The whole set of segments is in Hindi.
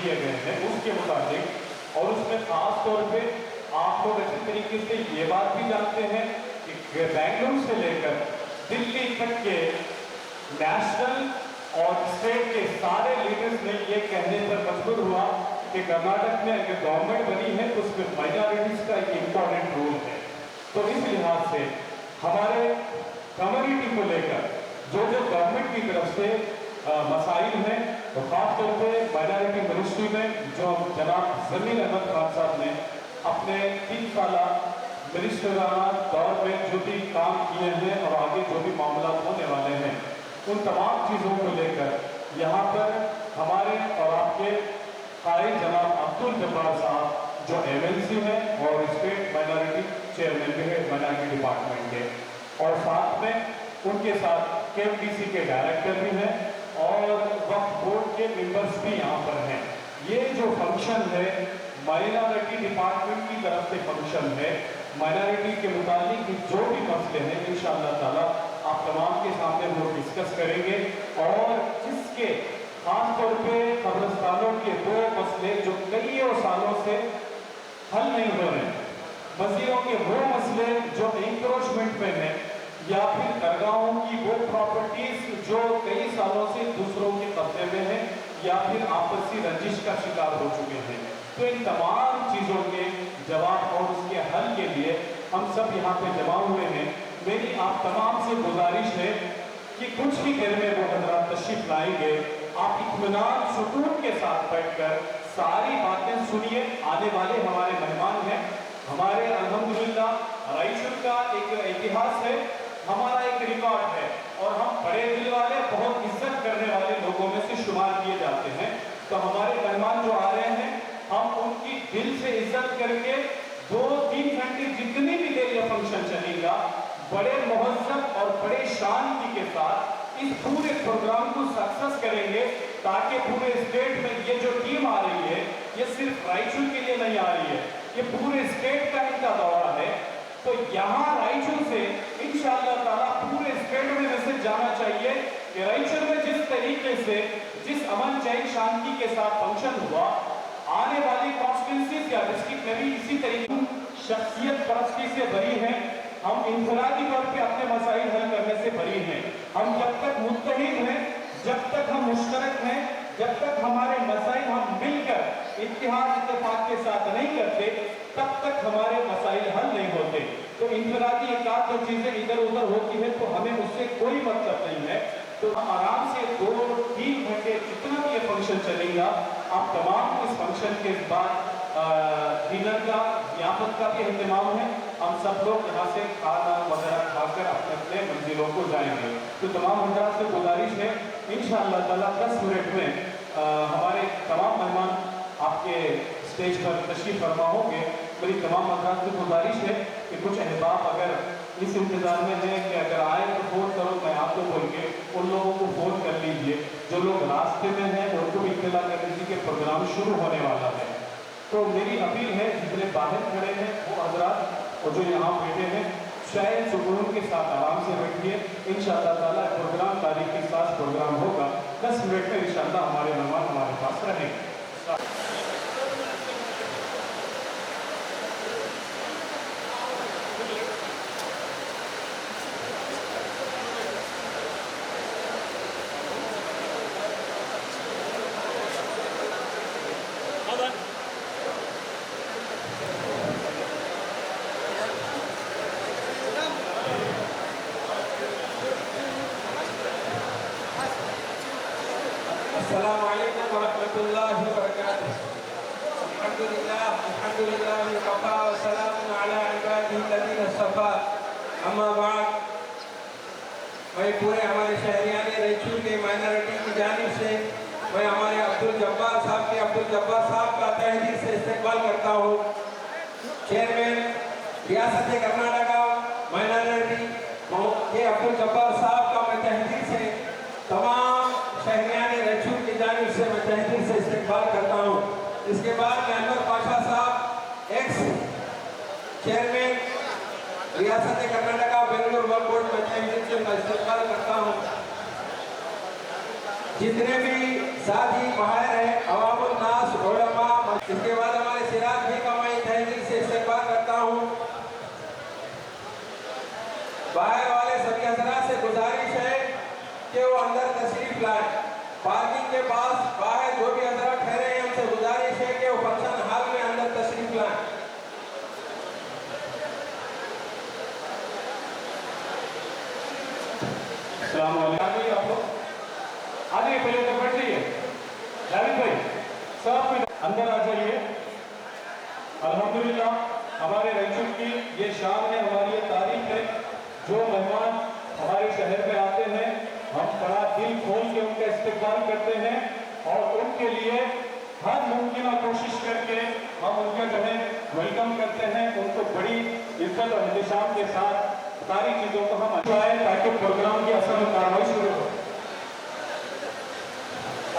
किए गए हैं उसके मुताबिक, और उसमें खास तौर पे आप लोग अच्छी तरीके से ये बात भी जानते हैं कि बेंगलुरु से लेकर दिल्ली तक के नेशनल और स्टेट के सारे लीडर्स ने ये कहने पर मजबूर हुआ कि कर्नाटक में अगर गवर्नमेंट बनी है तो उसमें माइनॉरिटीज का एक इम्पोर्टेंट रोल है। तो इस लिहाज से हमारे कम्युनिटी को लेकर जो जो गवर्नमेंट की तरफ से मसाइल हैं, तो खासतौर पे माइनॉरिटी मिनिस्ट्री में जो जनाब जमीर अहमद खान साहब ने अपने 3 साल मिनिस्टराना दौर में जो भी काम किए हैं और आगे जो भी मामला होने वाले हैं, उन तमाम चीज़ों को लेकर यहाँ पर हमारे और आपके कायद जनाब अब्दुल जब्बार साहब जो एमएलसी हैं और स्टेट माइनॉरिटी चेयरमैन भी है माइनॉरिटी डिपार्टमेंट के, और साथ में उनके साथ केएमडीसी के डायरेक्टर भी हैं और वक्फ बोर्ड के मेंबर्स भी यहाँ पर हैं। ये जो फंक्शन है माइनॉरिटी डिपार्टमेंट की तरफ से फंक्शन है, माइनॉरिटी के मुतालिक जो भी मसले हैं इंशाअल्लाह ताला आप तमाम के सामने वो डिस्कस करेंगे, और जिसके खास तौर पे कब्रिस्तानों के 2 मसले जो कई सालों से हल नहीं हो रहे, मस्जिदों के वो मसले जो इंक्रोचमेंट में है, या फिर दरगाहों की वो प्रॉपर्टीज जो कई सालों से दूसरों के कब्जे में है या फिर आपसी रंजिश का शिकार हो चुके हैं। तो इन तमाम चीज़ों के जवाब और उसके हल के लिए हम सब यहाँ पे जमा हुए हैं। मेरी आप तमाम से गुजारिश है कि कुछ ही देर में वो हजरात तशरीफ लाएंगे, आप इत्मीनान सुकून के साथ बैठकर सारी बातें सुनिए। आने वाले हमारे मेहमान हैं, हमारे अल्हम्दुलिल्लाह रायचूर का एक इतिहास है, हमारा एक रिकॉर्ड है, और हम बड़े दिल वाले बहुत इज्जत करने वाले लोगों में से शुमार किए जाते हैं। तो हमारे मेहमान जो आ रहे हैं, हम उनकी दिल से इज्जत करके 2-3 घंटे जितनी भी देर यह फंक्शन चलेगा, बड़े महज़्ज़ब और बड़े शांति के साथ इस पूरे प्रोग्राम को सक्सेस करेंगे, ताकि पूरे स्टेट में ये जो टीम आ रही है, ये सिर्फ रायचूर के लिए नहीं आ रही है, ये पूरे स्टेट का इनका दौरा है। तो यहाँ रायचूर से इंशाअल्लाह ताला पूरे स्टेट में मैसेज जाना चाहिए कि रायचूर में जिस तरीके से जिस अमन चैन शांति के साथ फंक्शन हुआ, आने वाली कॉन्स्टिट्यूंसीज या डिस्ट्रिक्ट में भी इसी तरीके शख्सियत परस्ती से भरी हैं। हम इंफरादी तौर पे अपने मसाइल हल करने से भरी हैं। हम जब तक मुत्तहिद हैं, जब तक हम मुश्तरक हैं, जब तक हमारे मसाइल हम मिलकर इत्तेहाद इत्तेफाक के साथ नहीं करते, तब तक हमारे मसाइल हल नहीं होते। तो इंफरादी एक आध 2 चीजें इधर उधर होती है तो हमें उससे कोई मतलब नहीं है। तो हम आराम से 2-3 घंटे जितना भी ये फंक्शन चलेगा, आप तमाम को इस फंक्शन के बाद डिनर का ज़ियाफत का भी इंतजाम है। हम सब लोग यहाँ से खाना वगैरह खाकर अपने अपने मंजिलों को जाएंगे। तो तमाम हज़रात से गुजारिश है, इंशाअल्लाह ताला 10 मिनट में हमारे तमाम मेहमान आपके स्टेज पर तशरीफ फरमा होंगे। मेरी तमाम हज़रात से गुजारिश है कि कुछ अहबाब अगर इस इंतज़ार में है कि अगर आए तो फ़ोन करो, मैं आपको बोल के उन लोगों को फ़ोन कर लीजिए। जो लोग रास्ते में हैं उनको भी इत्तला कर दीजिए कि प्रोग्राम शुरू होने वाला है। तो मेरी अपील है, जितने बाहर खड़े हैं वो हज़रात और जो यहाँ बैठे हैं, शायद सुकून के साथ आराम से बैठिए। इंशाअल्लाह ताला प्रोग्राम तारीख के साथ प्रोग्राम होगा। 10 मिनट में इंशाअल्लाह हमारे मेहमान हमारे पास रहेंगे। अस्सलामु अलैकुम वरहमतुल्लाहि वबरकातुहू। अल्हम्दुलिल्लाह वकफ़ा व सलामुन अला इबादिही अल्लज़ीना इस्तफ़ा। अम्मा बाद, मैं पूरे हमारे शहरियाने रायचूर के माइनॉरिटी की जानिब से मैं हमारे अब्दुल जब्बार साहब का तहे दिल से इस्तकबाल करता हूँ। चेयरमैन रियासत कर्नाटका माइनॉरिटी के अब्दुल जब्बार साहब का मैं तहे दिल से तमाम शहरियाने रायचूर की जानिब से मैं तहे दिल से इस्तकबाल करता हूँ। इसके बाद मैं अनवर पाशा साहब एक्स चेयरमैन रियासत कर्नाटका बेंगलुरु वक्फ बोर्ड में तहे दिल से मैं इस्तकबाल करता हूँ। जितने भी साथी बाहर हैं, अवामुल नास तशरीफ लाएं। पार्किंग के पास बाहर जो भी हजरात ठहरे हैं उनसे गुजारिश है कि वो फंक्शन हॉल में अंदर तशरीफ लाएं। अस्सलाम वालेकुम। आप लोग आ जाइए, पहले तो बैठ जाइए। जावेद भाई सब अंदर आ जाइए। अल्हम्दुलिल्लाह हमारे रंजू की ये शान है, हमारी ये तारीफ है। जो मेहमान हमारे शहर में आते हैं हम बड़ा दिल खोल के उनका इस्तेमाल करते हैं और उनके लिए हर मुमकिन कोशिश करके हम उनका जो है वेलकम करते हैं। उनको बड़ी इज्जत और एहतराम के साथ सारी चीजों को हम आए ताकि प्रोग्राम की असल में कार्रवाई शुरू हो।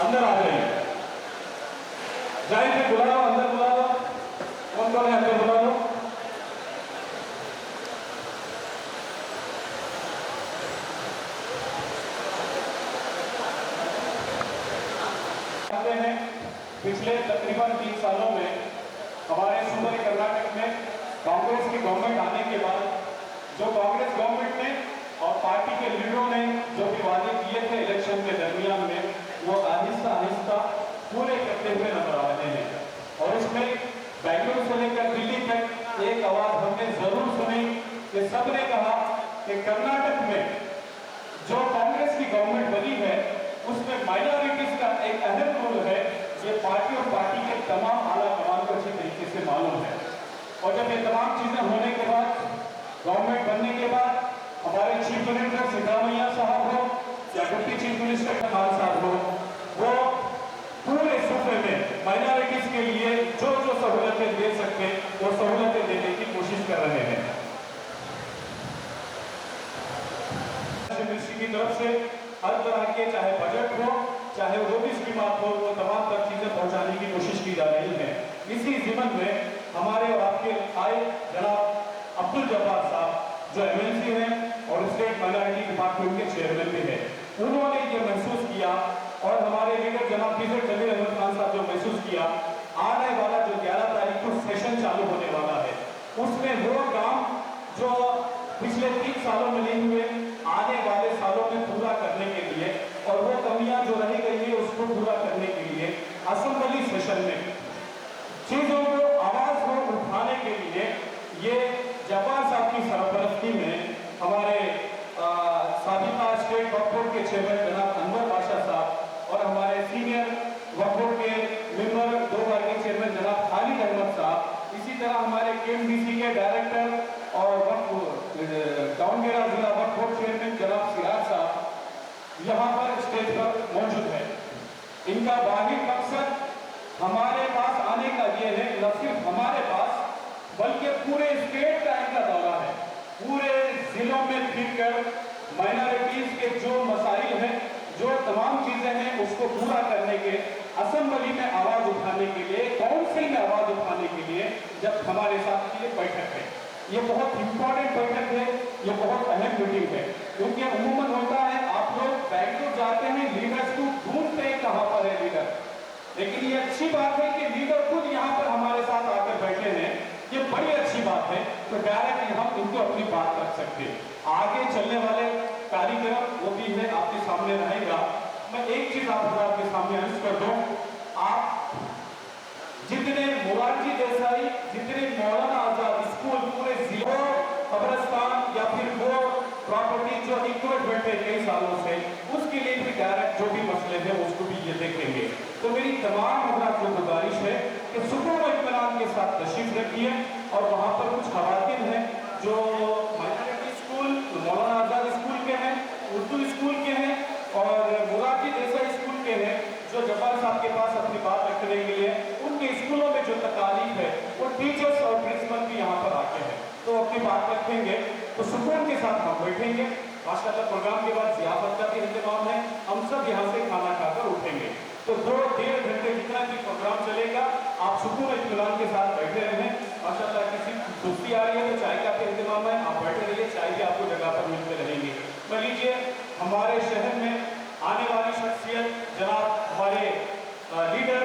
अंदर आ जाइए, जाइए बुला लो, अंदर बुला लो। कौन कौन है अंदर बुला लो। हैं पिछले तकरीबन 3 सालों में हमारे सूबे कर्नाटक में कांग्रेस की गवर्नमेंट आने के बाद जो कांग्रेस गवर्नमेंट ने और पार्टी के लीडरों ने जो भी वादे किए थे इलेक्शन के दरमियान में वो आहिस्ता आहिस्ता पूरे करते हुए नजर आ रहे हैं। और इसमें बेंगलुरु से लेकर दिल्ली तक एक आवाज हमने जरूर सुनी कि सबने कहा कि कर्नाटक में जो कांग्रेस की गवर्नमेंट बनी है उसमें माइनॉरिटीज का एक अहम रोल है। ये पार्टी और पार्टी के तमाम आला कमान को अच्छी तरीके से मालूम है। और जब ये तमाम चीजें होने के बाद गवर्नमेंट बनने के बाद हमारे चीफ मिनिस्टर सिद्धारमैया साहब हो या डिप्टी चीफ मिनिस्टर खान साहब हो, वो पूरे सूबे में माइनॉरिटीज के लिए जो जो सहूलतें दे सकते वो सहूलतें देने की कोशिश कर रहे हैं। मिनिस्ट्री की तरफ से हर तरह के चाहे बजट हो चाहे वो भी स्कीमात हो वो तमाम तक चीजें पहुंचाने की कोशिश की जा रही है। इसी जिम्मन में हमारे और आपके आए जनाब अब्दुल जब्बार साहब जो एमएलसी हैं और स्टेट माइनॉरिटी डिपार्टमेंट के चेयरमैन भी हैं, उन्होंने ये महसूस किया और हमारे लीडर जनाब पीजेड जमीर अहमद खान साहब जो महसूस किया आने वाला जो 11 तारीख को सेशन चालू होने वाला है उसमें वो काम जो पिछले 3 सालों में नहीं हुए आने वाले सालों में पूरा करने के लिए और वो कमियां जो रह गई है उसको पूरा करने के लिए असेंबली सेशन में चीजों को आवाज को उठाने के लिए ये जब्बार साहब की सरपरस्ती में हमारे साबिका स्टेट वक्फ बोर्ड के चेयरमैन जनाब अनवर बादशाह साहब और हमारे सीनियर वक्फ बोर्ड के मेंबर 2 बार के चेयरमैन जनाब खालिद अहमद साहब, इसी तरह हमारे केएमडीसी के डायरेक्टर और दावनगेरा जिला वक्फ बोर्ड चेयरमैन जनाब सिराज साहब यहाँ पर स्टेज पर मौजूद है। इनका वाहिद मकसद हमारे पास आने का ये है, न सिर्फ हमारे पास बल्कि पूरे स्टेट का इनका दौरा है। पूरे जिलों में फिरकर माइनॉरिटीज के जो मसाइल हैं जो तमाम चीजें हैं उसको पूरा करने के असेंबली में आवाज उठाने के लिए काउंसिल में आवाज उठाने के लिए जब हमारे साथ ये बैठक है, ये बहुत इंपॉर्टेंट बैठक है, ये बहुत अहम मीटिंग है। क्योंकि अमूमन होता है आप लोग बैंगलोर जाते हैं लीडर्स को ढूंढते हैं कहां पर है लीडर, लेकिन ये अच्छी बात है कि लीडर खुद यहाँ पर हमारे साथ आकर बैठे हैं, ये बड़ी अच्छी बात है। तो डायरेक्ट हम इनको अपनी बात रख सकते हैं। आगे चलने वाले कार्यक्रम वो भी है आपके सामने रहेगा। मैं एक चीज आपके सामने अर्ज कर दूं, आप जितने मोरारजी देसाई जितने मौलाना आजाद स्कूल पूरे जिले कब्रिस्तान या फिर वो प्रॉपर्टी जो इक्वट बैठे कई सालों से उसके लिए भी डायरेक्ट जो भी मसले हैं उसको भी ये देखेंगे। तो मेरी तमाम हजरात को गुजारिश है कि सुकून व इत्मीनान के साथ तशरीफ रखिए और वहाँ पर कुछ खवातीन हैं जो minority school Maulana Azad school के हैं, उर्दू स्कूल के हैं और मोरारजी देसाई स्कूल के हैं जो जब्बार साहब के पास अपनी बात रखने के लिए उनके स्कूलों में जो तकालीफ है वो टीचर्स और प्रिंसिपल भी यहाँ पर आके हैं तो अपनी बात रखेंगे। तो सुकून के साथ हम बैठेंगे। माशाअल्लाह प्रोग्राम के बाद ज़ियाफत का भी इंतजाम है, हम सब यहाँ से खाना खाकर उठेंगे। तो 2-1.5 घंटे जितना भी प्रोग्राम चलेगा आप सुकून इत्मीनान के साथ बैठे रहें। माशाअल्लाह किसी सुस्ती आ रही है तो चाय का भी इंतजाम है, आप बैठे रहिए, चाय भी आपको जगह पर मिलते रहेंगे। मान लीजिए हमारे शहर में आने वाली शख्सियत जनाब हमारे लीडर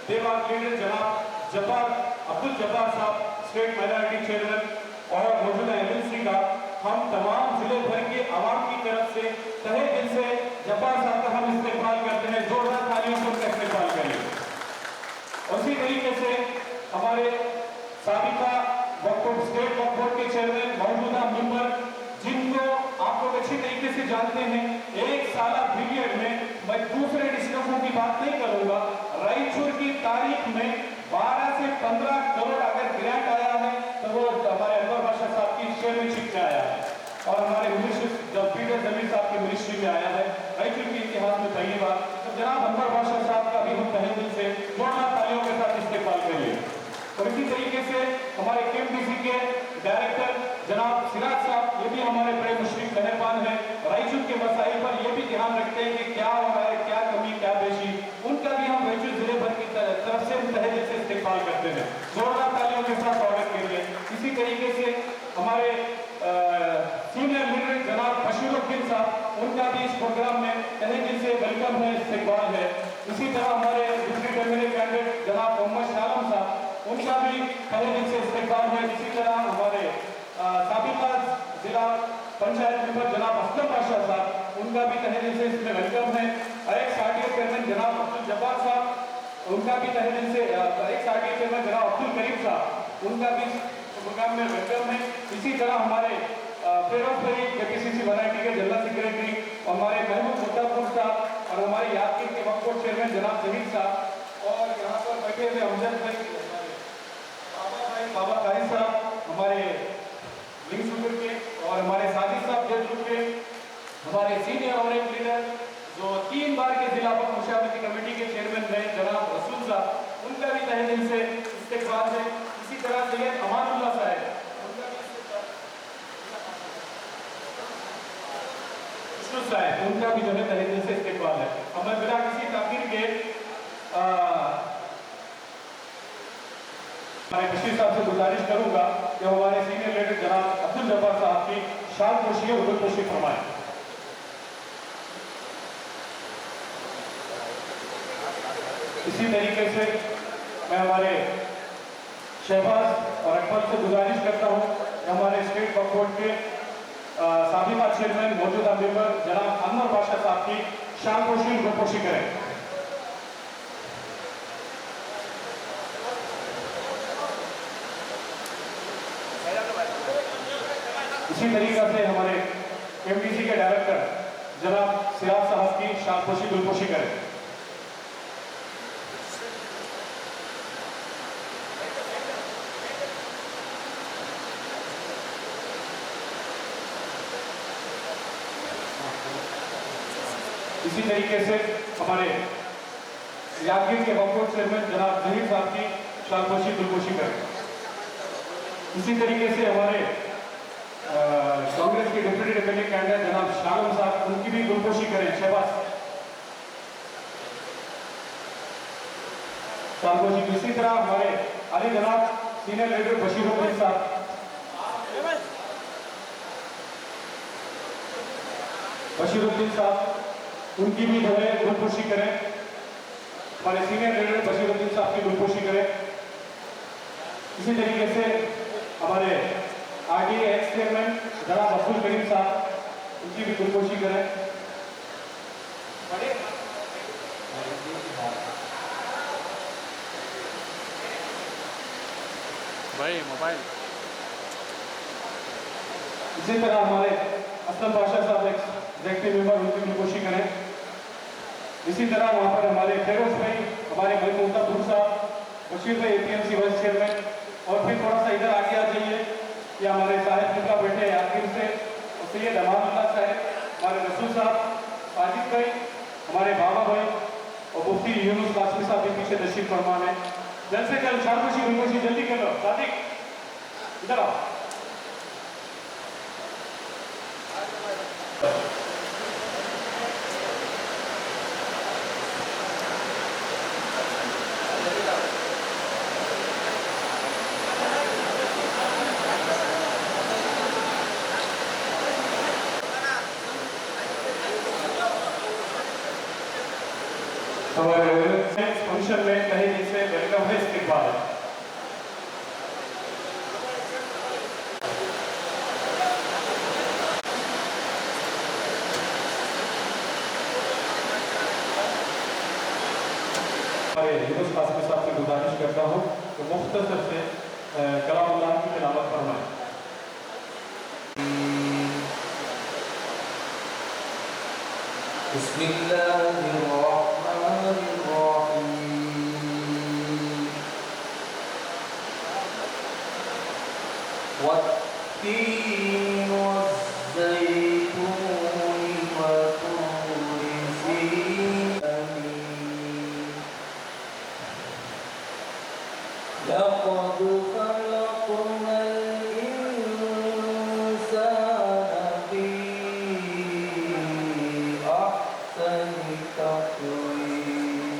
देवाग लीडर जनाब जब्बार अब्दुल जब्बार साहब स्टेट माइनॉरिटी चेयरमैन और मौजूदा एमएलसी का हम तमाम जिले भर के आवाम की तरफ से तहे दिल से जब्बार साहब का हम इस्तेमाल करते हैं, जोरदार तालियों से उनका इस्तेमाल करिए। उसी तरीके से हमारे साबिका वक्फ स्टेट वक्फ बोर्ड के चेयरमैन, मौजूदा मेंबर, जिनको आप लोग अच्छी तरीके से जानते हैं, एक साला पीरियड में मैं दूसरे डिस्ट्रिक्टों की बात नहीं करूंगा, रायचूर की तारीख में 12 से 15 करोड़ अगर ग्रांट आया है तो वो हमारे अनवर बादशाह साहब की चेयरमैनशिप में आया है और हमारे मिनिस्टर जब पीटर जमीर साहब की मिनिस्ट्री में आया है रायचूर के इतिहास में पहली बार। तो जनाब अनवर बादशाह साहब का भी हम तहे दिल से जोरदार तालियों के साथ इस्तेमाल करिए। और इसी तरीके से हमारे केएमडीसी के डायरेक्टर जनाब सिराज साहब, ये भी हमारे बड़े मुशरिक मेहरबान हैं, रायचूर के मसाइल पर ये भी ध्यान रखते हैं कि क्या हो रहा है, क्या कमी, क्या पेशी, उनका भी हम रायचूर जिले भर की तरफ से तहे दिल से इस्तेमाल करते हैं। जोरदार तालियों के साथ स्वागत करिए। इसी तरीके से हमारे सीनियर लीडर जनाब बशीरुद्दीन साहब, उनका भी इस प्रोग्राम में तहे दिल से वेलकम है, इस्तेमाल है। इसी तरह हमारे डिप्टी कैबिनेट कैंडिडेट जनाब मोहम्मद शालम साहब, उनका भी तहे दिल से इस्तेमाल है। इसी तरह हमारे साबिका जिला पंचायत मेंबर जनाब असलम बादशाह साहब, उनका भी तहे दिल से इसमें वेलकम है। एक्स आरटीए चेयरमैन जनाब अब्दुल जब्बार साहब, उनका भी तहे दिल से एक्स आरटीए चेयरमैन जनाब अब्दुल करीम साहब, उनका भी प्रोग्राम में वेलकम है। इसी तरह हमारे फेरोज भाई केपीसीसी वैरायटी के जनरल सेक्रेटरी, हमारे महमूद मुद्दापुर साहब और हमारे यादगीर के वक्फ बोर्ड चेयरमैन जनाब जहीर साहब, और यहाँ पर बैठे हुए अमजद भाई, बाबा काजी साहब, हमारे लिंग शुगर के, और हमारे साजिद साहब जयपुर के, हमारे सीनियर और एक लीडर जो 3 बार के जिला वक्फ मुशावरती कमेटी के चेयरमैन रहे जनाब रसूल साहब, उनका भी तहे दिल से इस्तेमाल है। इसी तरह सैयद अमानुल्लाह साहब, उनका भी जो है तहे दिल से इस्तेमाल है। अब मैं बिना किसी ताकीर के हमारे बशीर साहब से गुजारिश करूंगा कि हमारे सीनियर लीडर जनाब अब्दुल जब्बार साहब की शाल पोशी और गुलपोशी फरमाएं। इसी तरीके से मैं हमारे शहबाज और अकबर से गुजारिश करता हूं कि हमारे स्टेट वक्फ बोर्ड के साबिका चेयरमैन, मौजूदा मेंबर जनाब अनवर बादशाह साहब की शाल पोशी और गुलपोशी करें। इसी तरीके से हमारे एमडीसी के डायरेक्टर जनाब सिराज साहब की शालपोशी गुलपोशी करें। इसी तरीके से हमारे यादगीर के वक्फ बोर्ड चेयरमैन जनाब जहीर साहब की शालपोशी गुलपोशी करें। इसी तरीके से हमारे कांग्रेस के डिप्टी कैबिनेट कैंडिडेट जनाब शालम साहब, उनकी भी गुलपोशी करें। शहबाज शालपोशी। इसी तरह हमारे अली जनाब सीनियर लीडर बशीरुद्दीन साहब, उनकी भी जो है गुलपोशी करें। हमारे सीनियर लीडर बशीरुद्दीन साहब की गुलपोशी करें। इसी तरीके से हमारे आरडीए एक्स चेयरमैन जनाब अब्दुल करीम साहब, उनकी भी गुलपोशी करें। भाई मोबाइल। इसी तरह हमारे असलम बादशाह साहब एग्जीक्यूटिव मेंबर, उनकी गुलपोशी करें। इसी तरह वहाँ पर हमारे फेरोज भाई, हमारे महमूद साहब, बशीर भाई एपीएमसी वाइस चेयरमैन, और फिर थोड़ा सा इधर आगे आ जाइए, ये हमारे साहिब खुदा बैठे यादगीर से, और सैयद अमानुल्लाह साहब, हमारे रसूल साहब, साजिद भाई, हमारे बाबा भाई और मुफ्ती यूनुस कासमी साहब के पीछे तशरीफ फरमान है। जल्द से जल्द शालपोशी गुलपोशी जल्दी कर लो। सादिक इधर आओ। हमारे फंक्शन में कहीं दिन से वेलकम है, इस्तेमाल है। मुख्तसर से कलामुल्लाह की तिलावत फरमाएं। बिस्मिल्लाहिर्रहमानिर्रहीम वत्तीन वज़्ज़ैतून वतूरि सीनीन लक़द खलक़नल इंसान फी अहसनि तक़वीम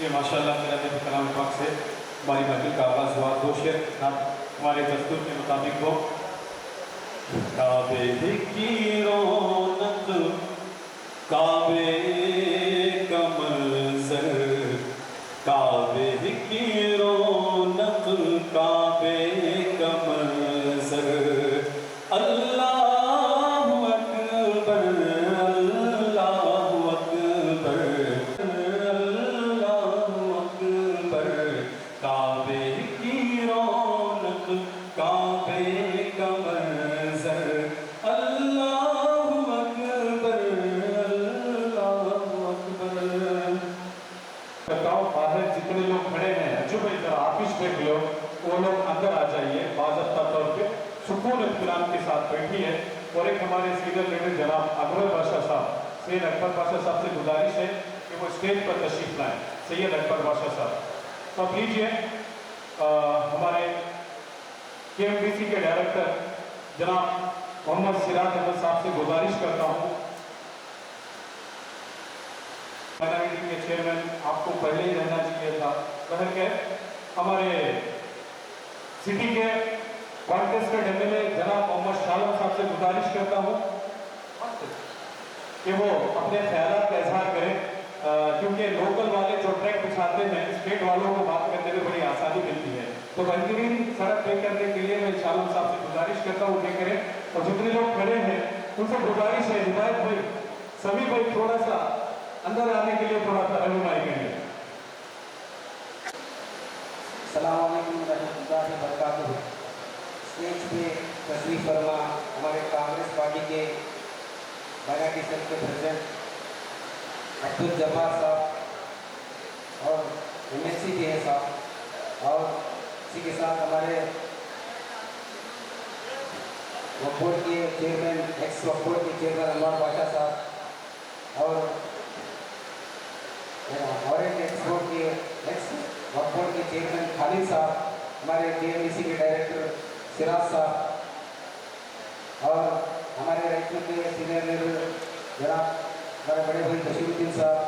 ये माशाल्लाह मेरा नबी कलाम पाक से हमारी महफिल का आगाज़ हुआ। दो शेर हमारे दस्तूर के मुताबिक हो। काबे की रौनक काबे का मंज़र, काबे की रौनक काबे का मंज़र, अल्लाहु अकबर अल्लाहु अकबर अल्लाहु अकबर। काबे की रौनक काबे का मंज़र, अल्लाहु अकबर अल्लाहु अकबर। बताओ बाहर जितने लोग खड़े हैं, जो भाई जरा ऑफिस देख लो, वो लोग अंदर आ जाइए बाज़ाब्ता तौर पे सुकून इत्मीनान के साथ बैठिए। और एक हमारे सीनियर लीडर जनाब अकबर बादशाह साहब, सैयद अकबर बादशाह साहब से गुजारिश है कि वो स्टेज पर तशरीफ लाएं। सैयद अकबर बादशाह साहब तो अब लीजिए। हमारे KMDC के डायरेक्टर जनाब मोहम्मद सिराज अहमद साहब से गुजारिश करता हूँ। माइनॉरिटी के चेयरमैन आपको पहले ही रहना चाहिए था। कह के हमारे सिटी के कॉन्टेस्टेड MLA जनाब मोहम्मद शालम साहब से गुजारिश करता हूँ कि वो अपने ख्यालात का इजहार करें, क्योंकि लोकल वाले जो ट्रैक बिछाते हैं स्टेट वालों को बात करने में बड़ी आसानी मिलती है। तो बेहतरीन सड़क तय करने के लिए मैं शालम साहब से गुजारिश करता हूँ ये करें। और जितने लोग खड़े हैं उनसे गुजारिश है, हिदायत भाई सभी भाई थोड़ा सा अंदर आने के लिए थोड़ा सा रहनुमाई करिए। अस्सलाम वालेकुम रहमतुल्लाहि व बरकातुहू। स्टेज पे तशरीफ फरमा हमारे कांग्रेस पार्टी के माइनॉरिटी सेल के प्रेसिडेंट अब्दुल जब्बार साहब और MSc के हैं साहब, और इसी के साथ हमारे वक्फ बोर्ड के चेयरमैन एक्स वक्फ बोर्ड के चेयरमैन अनवर बादशाह साहब, और एक्स वक्फ बोर्ड के चेयरमैन खालिद साहब, हमारे KMDC के डायरेक्टर सिराज साहब, और हमारे रायचूर के सीनियर लीडर जनाब हमारे बड़े भाई बशीरुद्दीन साहब,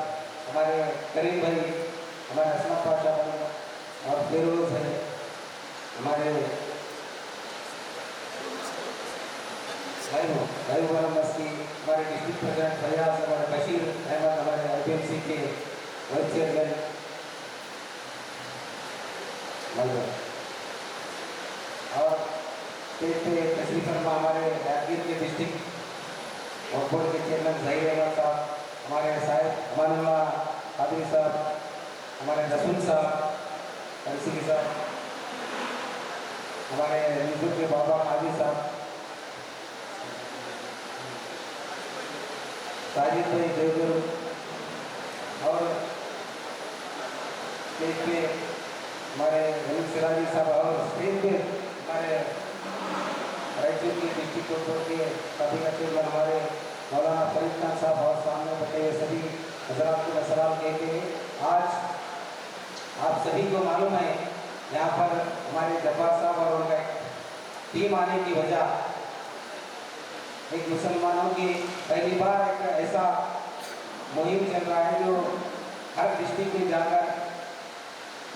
हमारे करीम भाई, हमारे असमत पाशा भाई और फेरोज है, हमारे भाई मस्की, हमारे डिस्ट्रिक्ट प्रेसिडेंट फैयाज, हमारे बशीर अहमद, हमारे IPMC के वाइस चेयरमैन और स्टेज पे तशरीफ फरमा हमारे यादगीर के डिस्ट्रिक्ट वक्फ बोर्ड के चेयरमैन ज़हीर अहमद साहब, हमारे साहिब अमानुल्लाह कादरी साहब, हमारे रसूल साहब MC साहब, हमारे यूसुफ के बाबा काजी साहब, साजिद भाई देवगुरु, और स्टेज पे हमारे रहीम सिराजी साहब, और स्टेज पे हमारे रायचूर के डिस्ट्रिक्ट वक्फ बोर्ड के सभी चेयरमैन हमारे मौलाना फरीद खान साहब, और सामने करते हुए सभी हजरात को सलाम कहते हुए, आज आप सभी को मालूम है यहाँ पर हमारे जब्बार साहब और उनका टीम आने की वजह, एक मुसलमानों की पहली बार एक ऐसा मुहिम चल रहा है जो हर डिस्ट्रिक्ट में जाकर,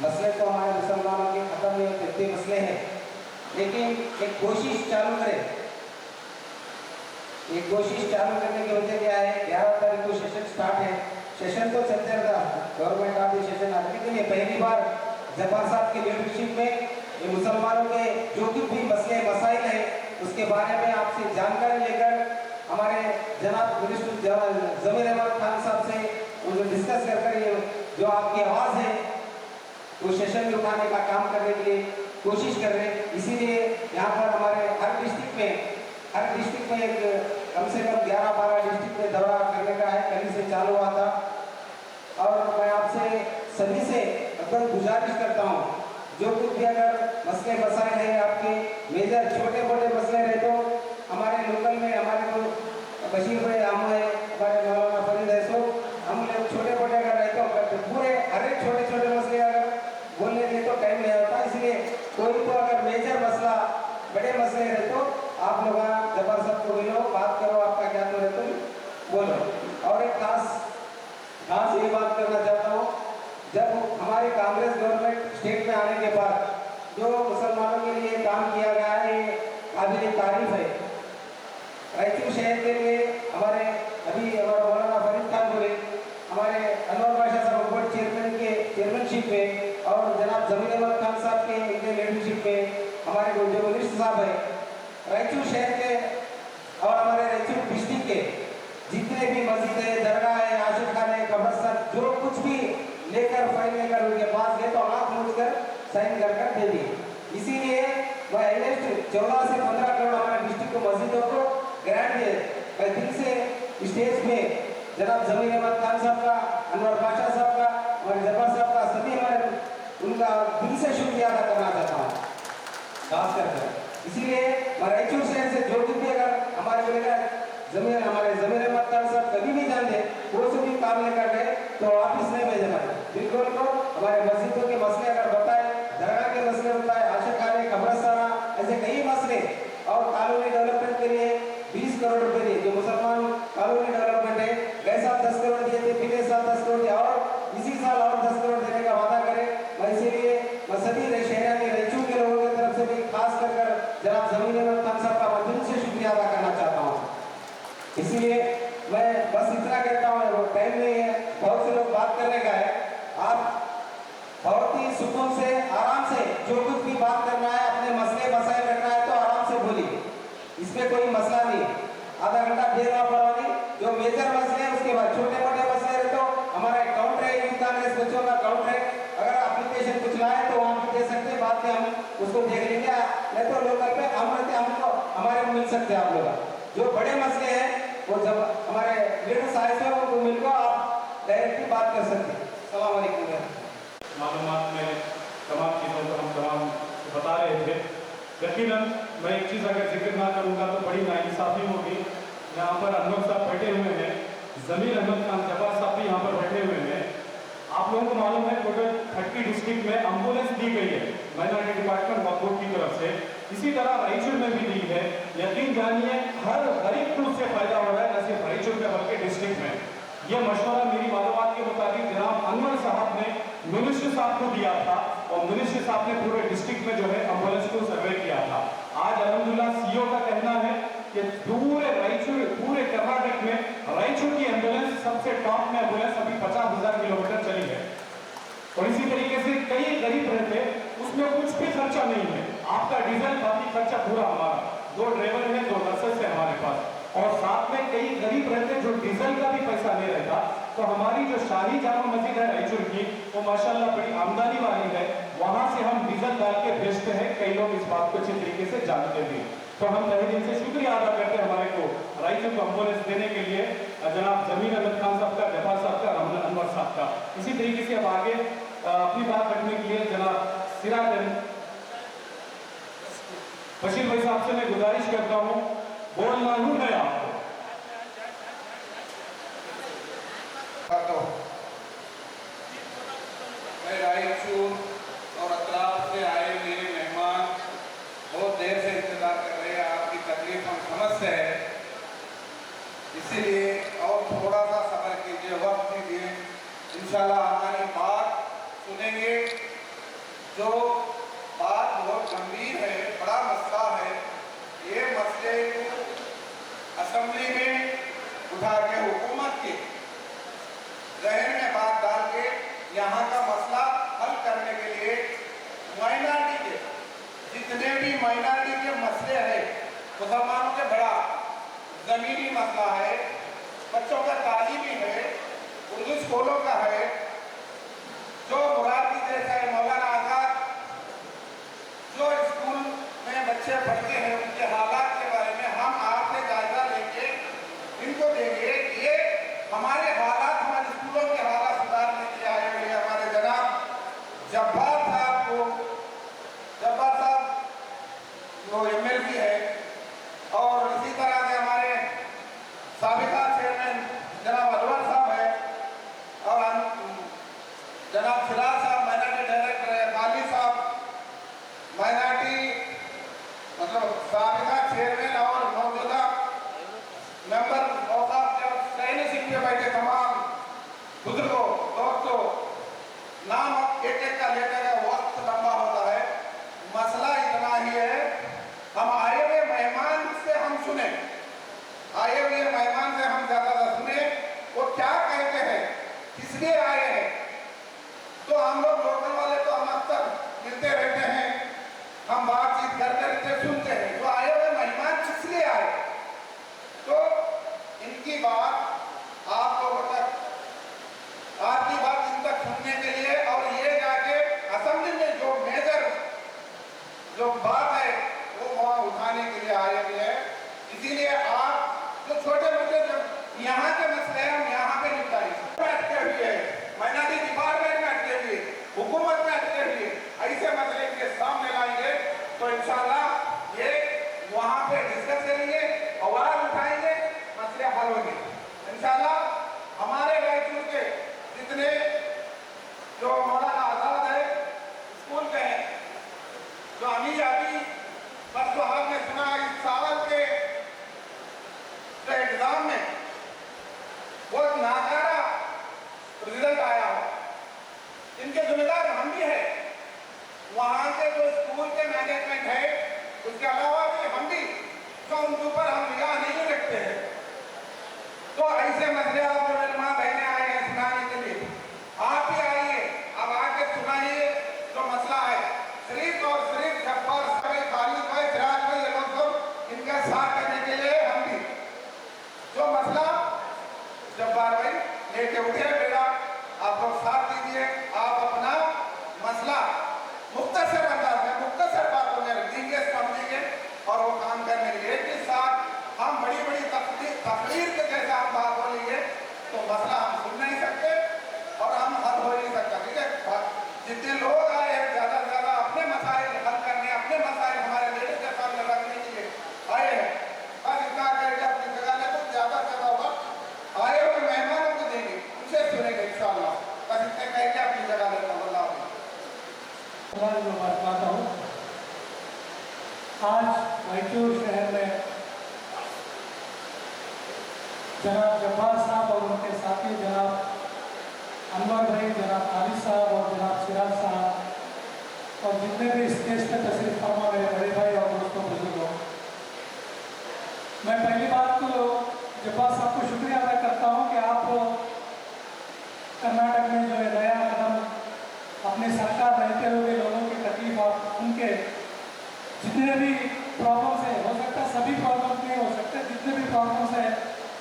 मसले तो हमारे मुसलमानों के ख़त्म नहीं होते, इतने मसले हैं, लेकिन एक कोशिश चालू करें। एक कोशिश चालू करने की वजह क्या है, 11 तारीख को सेशन स्टार्ट है। सेशन तो चलते रहता, गवर्नमेंट का भी सेशन आता, लेकिन ये पहली बार जब्बार साहब की लीडरशिप में ये मुसलमानों के जो कुछ भी मसले मसाइल हैं उसके बारे में आपसे जानकारी लेकर हमारे जनाब मिनिस्टर ज़मीर अहमद खान साहब से उनको डिस्कस कर ये जो आपकी आवाज़ है वो सेशन में उठाने का काम करने के लिए कोशिश कर रहे हैं। इसीलिए यहाँ पर हमारे हर डिस्ट्रिक्ट में एक कम से कम 11-12 डिस्ट्रिक्ट में दौरा करने का है, कल से चालू हुआ था। और मैं आपसे सभी से एकदम गुजारिश करता हूँ, जो कुछ भी अगर मसले मसाइल हैं आपके मेजर छोटे मोटे मसले रहे तो हमारे लोकल में हमारे को बशीर भाई हम है, हमारे मौलाना फरीद है, सो हम लोग छोटे मोटे अगर रहते हो करते पूरे हर एक छोटे छोटे मसले अगर बोलने के तो टाइम नहीं होता, इसलिए कोई तो अगर मेजर मसला बड़े मसले रहे तो आप लोग जब्बार साहब को मिलो, बात करो, आपका क्या तो है तो बोलो। और एक खास ये बात करना चाहता हूँ, जब हमारी कांग्रेस गवर्नमेंट स्टेट में आने के बाद जो मुसलमानों के लिए काम किया गया है ये काबिल तारीफ है। रायचूर शहर के लिए हमारे अभी हमारा मौलाना फरीद खान बोले, हमारे अनवर बादशाह साहब बोर्ड चेयरमैन के चेयरमैनशिप में और जनाब ज़मीर अहमद खान साहब के इनके लीडरशिप में हमारे जो मिनिस्टर साहब है, रायचूर शहर के और हमारे रायचूर डिस्ट्रिक्ट के जितने भी मस्जिद है, दरगाह है, आशिक खाने, कब्रिस्तान, जो कुछ भी लेकर फाइल लेकर उनके पास गए तो आँख मूंद कर साइन कर दे दिए। इसीलिए वह एटलीस्ट 14 से 15 करोड़ हमारे डिस्ट्रिक्ट को मस्जिदों को ग्रांट दिए। मैं दिल से स्टेज में जनाब ज़मीर अहमद खान साहब का, अनवर बादशाह साहब का और जब्बार साहब का, सभी हमारे उनका दिल से शुक्रिया अदा करना चाहता हूँ खास कर। इसीलिए मैं रायचूर शहर से जो भी अगर हमारे हमारे ज़मीर अहमद खान साहब कभी भी जान दे वो से भी काम लेकर गए तो वापिस नहीं भेजे हमारे बिल्कुल को हमारे मस्जिदों के मसले अगर बताए, दरगाह के मसले बताए, आशिक खाने, कब्रिस्तान, ऐसे कई मसले और कॉलोनी डेवलपमेंट के लिए 20 करोड़ रुपए दिए। जो मुसलमान कॉलोनी डेवलपमेंट है, गए साल 10 करोड़ दिए थे, पिछले साल 10 करोड़ दिया और इसी साल और 10 करोड़ देने का वादा करें। मैं इसीलिए मैं सभी शहर रायचूर के लोगों की तरफ से भी खास कर जनाब ज़मीर अहमद खान साहब का मैं दिल से शुक्रिया अदा करना चाहता हूँ। इसलिए मैं बस इतना कहता हूँ, टाइम नहीं है, बहुत से लोग बात करने का है, आप बहुत ही सुकून से आराम से जो कुछ भी बात करना है, अपने मसले मसाइल रखना है तो आराम से बोलिए, इसमें कोई मसला नहीं। आधा घंटा देना पड़ा नहीं, जो मेजर मसले हैं उसके बाद छोटे मोटे मसले रहे तो हमारा अकाउंट है, यूथ कांग्रेस बच्चों का अकाउंट है, अगर एप्लीकेशन कुछ लाए तो वहाँ पे दे सकते हैं, बाद में हम उसको देख लेंगे, नहीं तो लोकल पे हम रहते हमको हमारे मिल सकते हैं आप लोग। जो बड़े मसले हैं वो जब हमारे लीडर साहब से उनको मिलकर आप डायरेक्टली बात कर सकते हैं। अस्सलाम वालेकुम। मालूमात में तमाम चीज़ों को हम तमाम बता रहे थे। यकीनन मैं एक चीज़ अगर जिक्र ना करूँगा तो बड़ी नाइंसाफ़ी होगी। यहाँ पर अनवर साहब बैठे हुए हैं, ज़मीर अहमद खान जब्बार साहब भी यहाँ पर बैठे हुए हैं। आप लोगों को मालूम है टोटल 30 डिस्ट्रिक्ट में एम्बुलेंस दी गई है माइनॉरिटी डिपार्टमेंट वक्फ की तरफ से, इसी तरह रायचूर में भी दी है। यकीन जानिए हर गरीब को उससे फायदा हो रहा है, न सिर्फ रायचूर में बल्कि डिस्ट्रिक्ट में। यह मशवरा मेरी मालूमात के मुताबिक जनाब अनवर साहब ने मिनिस्टर साहब को दिया था और मिनिस्टर साहब ने पूरे डिस्ट्रिक्ट में जो है एम्बुलेंस को सर्वे किया था। आज अल्हम्दुलिल्लाह सीओ का कहना है कि पूरे रायचूर, पूरे कर्नाटक में रायचूर की एम्बुलेंस सबसे टॉप में एम्बुलेंस अभी 50,000 किलोमीटर चली है। और इसी तरीके से कई गरीब रहते उसमें कुछ भी खर्चा नहीं है, आपका डीजल बाकी खर्चा पूरा हमारा, 2 ड्राइवर हैं, 2 नर्सेस है हमारे पास, और साथ में कई गरीब रहते जो डीजल का भी पैसा नहीं रहता। तो हमारी जो शाही जामा मस्जिद है रायचूर की वो माशाल्लाह बड़ी आमदनी वाली है, वहां से हम डीजल डाल के भेजते हैं, कई लोग इस बात को अच्छी तरीके से जानते भी। तो हम तहे दिल से शुक्रिया अदा करते हैं हमारे को रायचूर को एम्बुलेंस देने के लिए जनाब ज़मीर अहमद खान साहब का, जब्बार साहब का, अनवर साहब का। इसी तरीके से अब आगे अपनी बात रखने के लिए जनाब सिराज बशीर भाई साहब से मैं गुजारिश करता हूँ, बोलना ही है आपको। मैं रायचूर और अतराफ से आए हुए मेहमान बहुत देर से इंतजार कर रहे हैं। आपकी तकलीफ हम समझते हैं, इसीलिए और थोड़ा सा सब्र कीजिए, वक्त दीजिए। इंशाल्लाह हमारी बात सुनेंगे। जो बात बहुत गंभीर है, बड़ा मसला है, ये मसले को असेंबली में उठा के हुकूमत के जहन में बात डाल के यहाँ का मसला हल करने के लिए माइनॉरिटी के जितने भी माइनॉरिटी के मसले हैं, मुसलमानों के बड़ा ज़मीनी मसला है, बच्चों का तालीमी है, उर्दू स्कूलों का है, जो मुरादी जैसा है, मौलाना आज़ाद जो स्कूल में बच्चे पढ़ते हैं उनके हालात के बारे में हम आपसे जायजा लेके इनको देंगे। ये हमारे हालात, हमारे स्कूलों के हालात सुधारने के लिए आए हुए हमारे जनाब जब्बार साहब को, जब्बार साहब जो MLC है, और इसी तरह से हमारे साबिका चेयरमैन जनाब अनवर साहब है, और जनाब फिराज साहब माइनॉरिटी डायरेक्टर है, खाली साहब माइनॉरिटी मतलब साबिका चेयरमैन और मौजूदा मेंबर औकाफ के सैनी सिंह पे बैठे तमाम बुजुर्गों, दोस्तों, नाम एक एक का लेने का वक्त लंबा होता है। मसला इतना ही है, हम आए हुए मेहमान से हम सुने, आए हुए मेहमान से हम ज्यादा सुने वो क्या कहते हैं, किस लिए आए हैं। तो हम लोग लोकल वाले तो हम अक्सर मिलते रहते हैं, हम बातचीत करते रहते, सुनते हैं। तो आए हुए मेहमान किस लिए आए, तो इनकी बात आप लोगों तक, आपकी बात इन तक सुनने के लिए, और ये जाके असेंबली में जो मेजर जो बात है वो वहाँ उठाने के लिए आए हुए हैं। इसीलिए आप जो छोटे मोटे जो यहाँ के मसले हैं हम यहाँ पे निपटाएंगे। अटके हुए माइनॉरिटी डिपार्टमेंट में अटके हुए, हुकूमत में अटके हुए, ऐसे मसले के सामने लाएंगे तो इंशाल्लाह ये वहाँ पे डिस्कस करेंगे, आवाज उठाएंगे, मसले हल होंगे इंशाल्लाह। हमारे रायचूर के जितने जो मौलाना आजाद है स्कूल के हैं, जो अभी परसों आपने सुना इस साल के एग्जाम में बहुत नाकारा रिजल्ट आया हो, इनके जिम्मेदार हम भी है, वहाँ के जो स्कूल के मैनेजमेंट है, उसके अलावा भी हम भी तो उनके ऊपर हम निगाह नहीं रखते हैं। तो ऐसे मसले आप जो मेरे माँ बहने आए हैं सुनाने के लिए, आप ही आइए, अब आके सुनाइए जो मसला है। सिर्फ और सिर्फ जब्बार भाई, खालिद भाई, फिराज भाई, ये लोग सब इनका साथ करने के लिए हम भी जो मसला जब्बार भाई लेके उठे बेटा, आप लोग साथ दीजिए, आप अपना मसला मुख्तसर अंदाज में, मुख्तसर बातों में रखेंगे, समझेंगे और वो काम करने के लिए। एक साथ हम बड़ी बड़ी तकरीर के जैसे आप बात बोलेंगे तो मसला हम सुन नहीं सकते और हम हल हो नहीं सकता। ठीक है, जितने लोग आए हैं ज्यादा से ज्यादा अपने मसाइल हल करने, अपने मसाइल हमारे लेडीज के सामने रखने के लिए आए हैं। बस इतना करके अपनी जगह ले, कुछ ज्यादा ज्यादा होगा आए हुए मेहमानों को देंगे, उनसे सुनेंगे इंशाअल्लाह। बस इतने कह के अपनी जगह लेता हूँ। आज रायचूर शहर में जनाब जब्बार साहब और उनके साथी जनाब अनवर भाई, जनाब खालिद साहब और जनाब सिराज साहब और जितने भी स्टेज पे तशरीफ फरमा मेरे बड़े भाई और दोस्तों बुजुर्गों, मैं पहली बात तो जब्बार साहब को शुक्रिया अदा करता हूँ कि आप कर्नाटक में जो है नया कदम अपनी सरकार रहते हुए लोगों की तकलीफ आप उनके जितने भी प्रॉब्लम्स है, हो सकता है सभी प्रॉब्लम्स नहीं हो सकते, जितने भी प्रॉब्लम्स है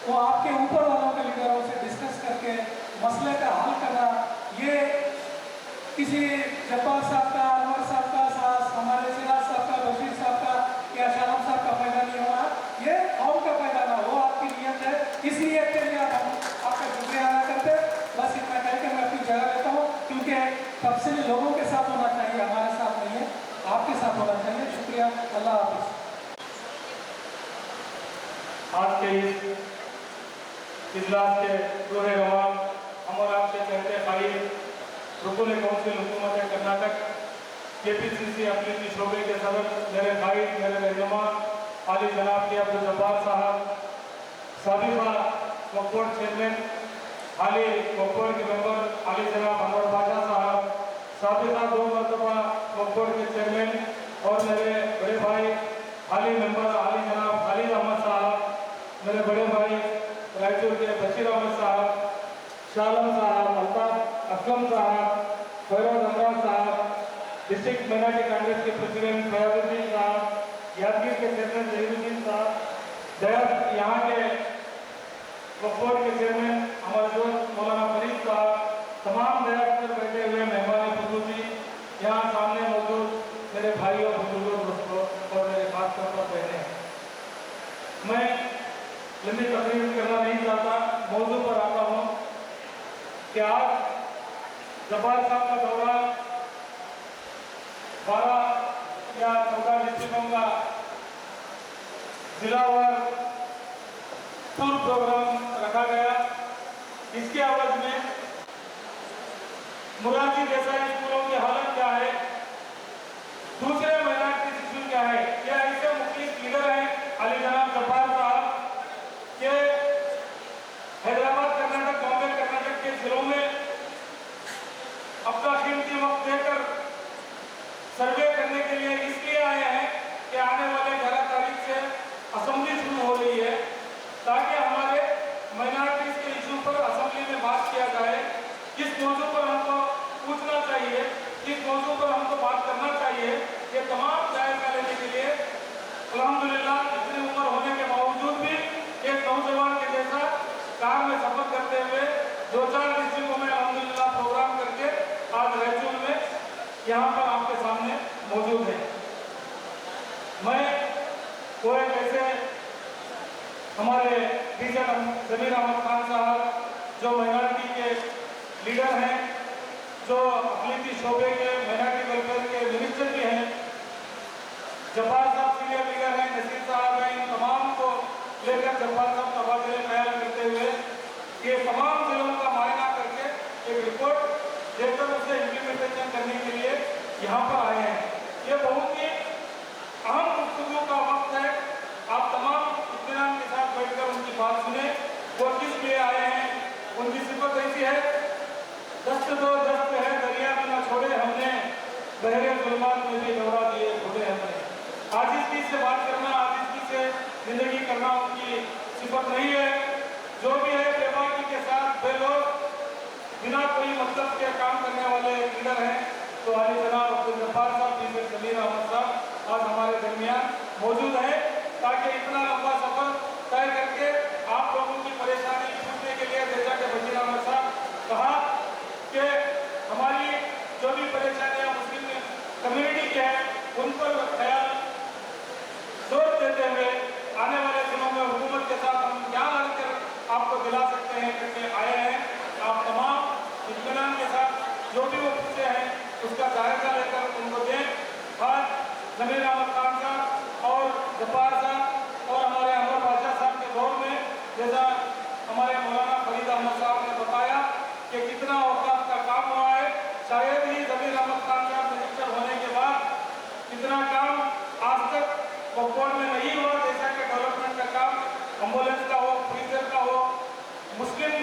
वो आपके ऊपर वालों के लीडरों से डिस्कस करके मसले का हल करना, ये किसी जब्बार साहब का, अनवर साहब का, हमारे सिराज साहब का, बशीर साहब का या शालम साहब का फायदा नहीं होना, ये कौम का फायदा ना, वो आपकी नीयत है। इस नीयत के लिए हम आपका शुक्रिया अदा करते। बस इतना कह के मैं अपनी जगह लेता हूँ, क्योंकि तफसील लोगों के साथ होना चाहिए, हमारे साथ नहीं है, आपके साथ होना चाहिए। शुक्रिया, अल्लाह हाफिज़। आज के इस इजलास के रूह रवान हम और आपसे कहते भाई रुकुन काउंसिल हुकूमत कर्नाटक KPCC अखिलेश शोबे के सदर मेरे भाई मेरे रहनुमा आली जनाब के अब्दुल जब्बार साहब, साबिका वक्फ चेयरमैन हाली वक्फ के मेंबर आली जनाब अनवर बाजा साहब, साबिका 2 मरतबा वक्फ के चेयरमैन और मेरे बड़े भाई हाली मेंबर आली जनाब खालिद अहमद साहब, मेरे बड़े भाई रायचूर के बशीर अहमद साहब, शालम साहब, अल्ताफ असलम साहब, फैरोज अमरान साहब, डिस्ट्रिक्ट माइनॉरिटी कांग्रेस के प्रेसिडेंट फयाजुद्दीन साहब, यादगीर के चेयरमैन जहीरुद्दीन साहब, दयाल यहाँ के वक्फ के चेयरमैन हमारे दोस्त मौलाना फरीद साहब, तमाम दयाल पर बैठे हुए मेहमान बुजुर्ग यहाँ सामने मौजूद मेरे भाइयों बुजुर्गों दोस्तों और मेरे खास तौर पर बहने, मैं लंबी तकरीर करना नहीं चाहता, मौजू पर आता हूँ कि आज जब्बार साहब का दौरा 12 या 14 डिस्ट्रिक्टों का जिलावार टूर प्रोग्राम रखा गया। इसके आवाज में मुरारजी देसाई स्कूलों की हालत क्या है, दूसरे माइनॉरिटी शिक्षण क्या है, क्या ऐसे मुख्तलिफ लीडर हैं अली जनाब जब्बार साहब के हैदराबाद कर्नाटक बॉम्बे कर्नाटक के जिलों में अपना कीमती वक्त देकर सर्वे करने के लिए इसलिए आए हैं कि आने वाले 11 तारीख से असेंबली शुरू हो रही है ताकि हमारे माइनॉरिटीज के इशू पर असेंबली में बात किया जाए, किस मौजू पर हमको पूछना चाहिए, किस मौजू पर हमको बात करना चाहिए, ये तमाम जायजा लेने के लिए अल्हम्दुलिल्लाह इतनी उम्र होने के बावजूद भी एक नौजवान के जैसा कार में सफर करते हुए 2-4 डिस्ट्रिक्टों में अल्हम्दुलिल्लाह प्रोग्राम करके आज रायचूर में यहाँ पर आपके सामने मौजूद है। मैं कोई कैसे हमारे टीचर जमीर अहमद खान साहब जो माइनॉरिटी के लीडर हैं, जो अखिलेशी शोबे के माइनॉरिटी वेलफेयर के मिनिस्टर भी हैं, जब्बार साहब सीनियर लीडर हैं, नसीर साहब हैं, इन तमाम को लेकर जब्बार साहब का वादे ख्याल करते हुए ये तमाम जिलों का मायना करके एक रिपोर्ट देकर उसे इम्प्लीमेंटेशन करने के लिए यहाँ पर आए हैं। ये बहुत ही अहम गुफ्तगू का वक्त है, आप तमाम इत्मीनान के साथ बैठकर उनकी बात सुने, वो किस लिए आए हैं, उनकी सिफत ऐसी है, दस्त दो दस्त है दरिया में न छोड़े हमने, बहरे जुल्मात में भी दौरा दिए छोड़े हमने। आजिज़गी से बात करना, आजिज़गी से जिंदगी करना उनकी सिफत नहीं है, जो भी है बेबाकी के साथ बेलोग बिना कोई मतलब के काम करने वाले लीडर हैं। तो आली जनाब अब्दुल जब्बार साहब, टीचर जमीर अहमद साहब आज हमारे दरमियान मौजूद हैं ताकि इतना लंबा सफर तय करके आप लोगों की परेशानी पूछने के लिए, जैसा कि बशीर अहमद साहब कहा कि हमारी जो भी परेशानियां मुस्लिम कम्युनिटी के हैं उन पर ख्याल जोर देते हुए आने वाले दिनों में हुकूमत के साथ हम क्या लड़कर आपको दिला सकते हैं करके आए हैं। आप तमाम इत्मीनान के साथ जो भी वो पूछे हैं उसका जायजा लेकर उनको दें। आज जमीर अहमद खान साहब और जब्बार साहब और हमारे अनवर बाजा साहब के दौर में जैसा हमारे मौलाना फरीद अहमद साहब ने बताया कि कितना औकात का काम हुआ है, शायद ही जमीर अहमद खान साहब मिनिस्टर होने के बाद कितना काम आज तक वक्फ में नहीं हुआ, जैसा कि डेवलपमेंट का काम एम्बुलेंस का हो, फ्रीजर का हो, मुस्लिम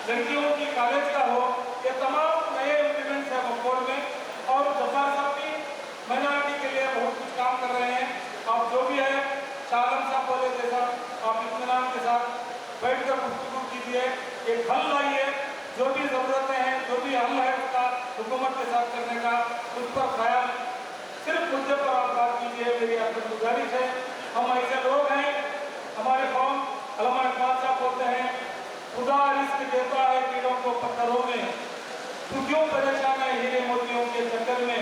लड़कियों की कॉलेज का हो, ये तमाम नए इम्प्लीमेंट्स है वक्फ में। और जब्बार साहब भी माइनॉरिटी के लिए बहुत कुछ काम कर रहे हैं। आप जो भी है शालम साहब बोले जैसा आप इत्मीनान के साथ बैठकर गुफ्तगू कीजिए, एक हल लाइए, जो भी ज़रूरतें हैं, जो भी हल है उसका हुकूमत के साथ करने का, उस पर ख्याल सिर्फ मुद्दे पर आप बात कीजिए, मेरी आपसे गुजारिश है। हम ऐसे लोग हैं, हमारे कौम अल्लामा इकबाल साहब बोलते हैं खुदा रिस्क देता है कीड़ों को पत्थरों में, तू क्यों परेशान है हीरे मोतियों के चक्कर में,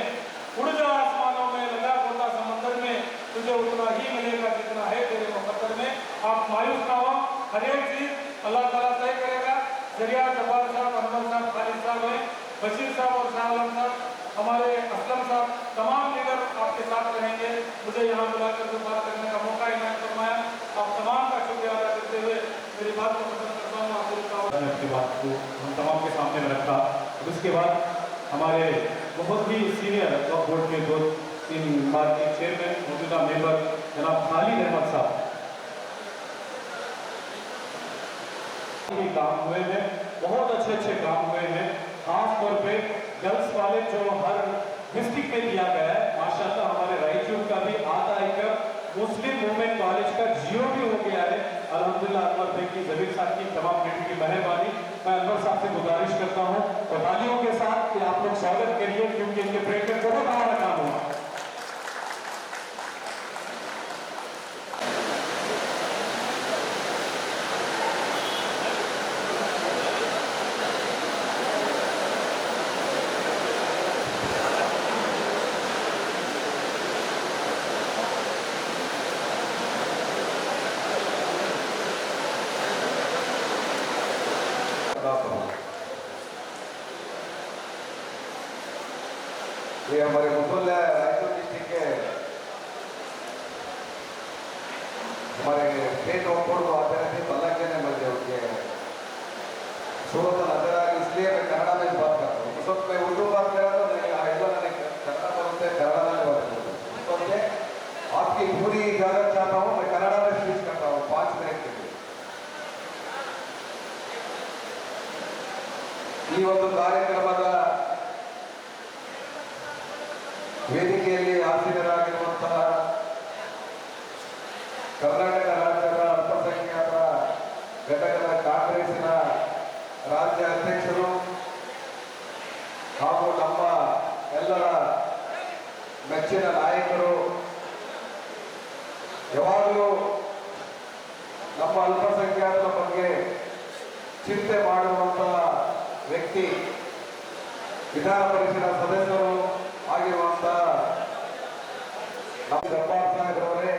उड़ जा आसमानों में लगा होता समंदर में, तुझे उतना ही मिलेगा जितना है तेरे मुकद्दर में। आप मायूस ना हो, हर एक चीज अल्लाह ताला तय करेगा। जरिया जब्बार साहब, अनवर साहब, खालिद साहब हैं, बशीर साहब और शाह आलम साहब, हमारे असलम साहब, तमाम लीडर आपके साथ रहेंगे। मुझे यहाँ बुलाकर जो बात करने का मौका इनायत फरमाया, आप तमाम का शुक्रिया अदा करते हुए मेरी बात को खत्म करता हूँ। अपनी बात को हम तमाम के सामने में रखा। और उसके बाद हमारे बहुत ही सीनियर वक्फ बोर्ड के 2-3 बार के चेयरमैन मौजूदा मेंबर जनाब खालिद अहमद साहब काम हुए हैं, बहुत अच्छे काम हुए हैं। खास तौर पे गर्ल्स कॉलेज जो हर डिस्ट्रिक्ट में दिया गया है, माशाल्लाह हमारे रायचूर का भी आता एक मुस्लिम वुमेन कॉलेज का जियो भी हो गया है। अल्हम्दुलिल्लाह अनवर भाई की, जबीर साहब की, तमाम कमेटी की मेहरबानी। मैं अनवर साहब से गुजारिश करता हूँ और तालियों के साथ कि आप लोग स्वागत करिए, क्योंकि इनके प्रेम में बहुत हमारा काम हुआ। ये हमारे मुकुल रायचूर डिस्ट्रिक्ट के हमारे स्टेट वक्फ बोर्ड को आते रहते पलक देने मिल गए उनके सूरत नजर आ, इसलिए मैं कन्नड़ा में बात करता हूँ। उस वक्त मैं उर्दू बात कर रहा था, मैंने कन्नड़ा बोलते हैं, कन्नड़ा में बात करता हूँ। आपकी पूरी इजाजत चाहता हूँ, मैं कन्नड़ा में स्पीच करता हूँ 5 मिनट के लिए। ಈ ಒಂದು ಕಾರ್ಯಕ್ರಮದ ವೇದಿಕೆಯಲ್ಲಿ ಆಸೀನರಾಗಿರುವಂತಹ ಕರ್ನಾಟಕ ರಾಜ್ಯದ ಅಲ್ಪಸಂಖ್ಯಾತರ ಘಟಕದ ಕಾಂಗ್ರೆಸ್ಸಿನ ರಾಜ್ಯ ಅಧ್ಯಕ್ಷರು ಹಾಗೂ ನಮ್ಮ ಎಲ್ಲರ ಮೆಚ್ಚಿನ ನಾಯಕರು, ಯಾವಾಗಲೂ ನಮ್ಮ ಅಲ್ಪಸಂಖ್ಯಾತರ ಬಗ್ಗೆ ಚಿಂತೆ ಮಾಡುವಂತಹ ವ್ಯಕ್ತಿ, ವಿಧಾನ ಪರಿಷತ್ ಸದಸ್ಯರು ಆಗಿರುವಂತಹ ನಮ್ಮ ಜಬ್ಬಾರ್ ಸಾಹೇಬ್ರವರೇ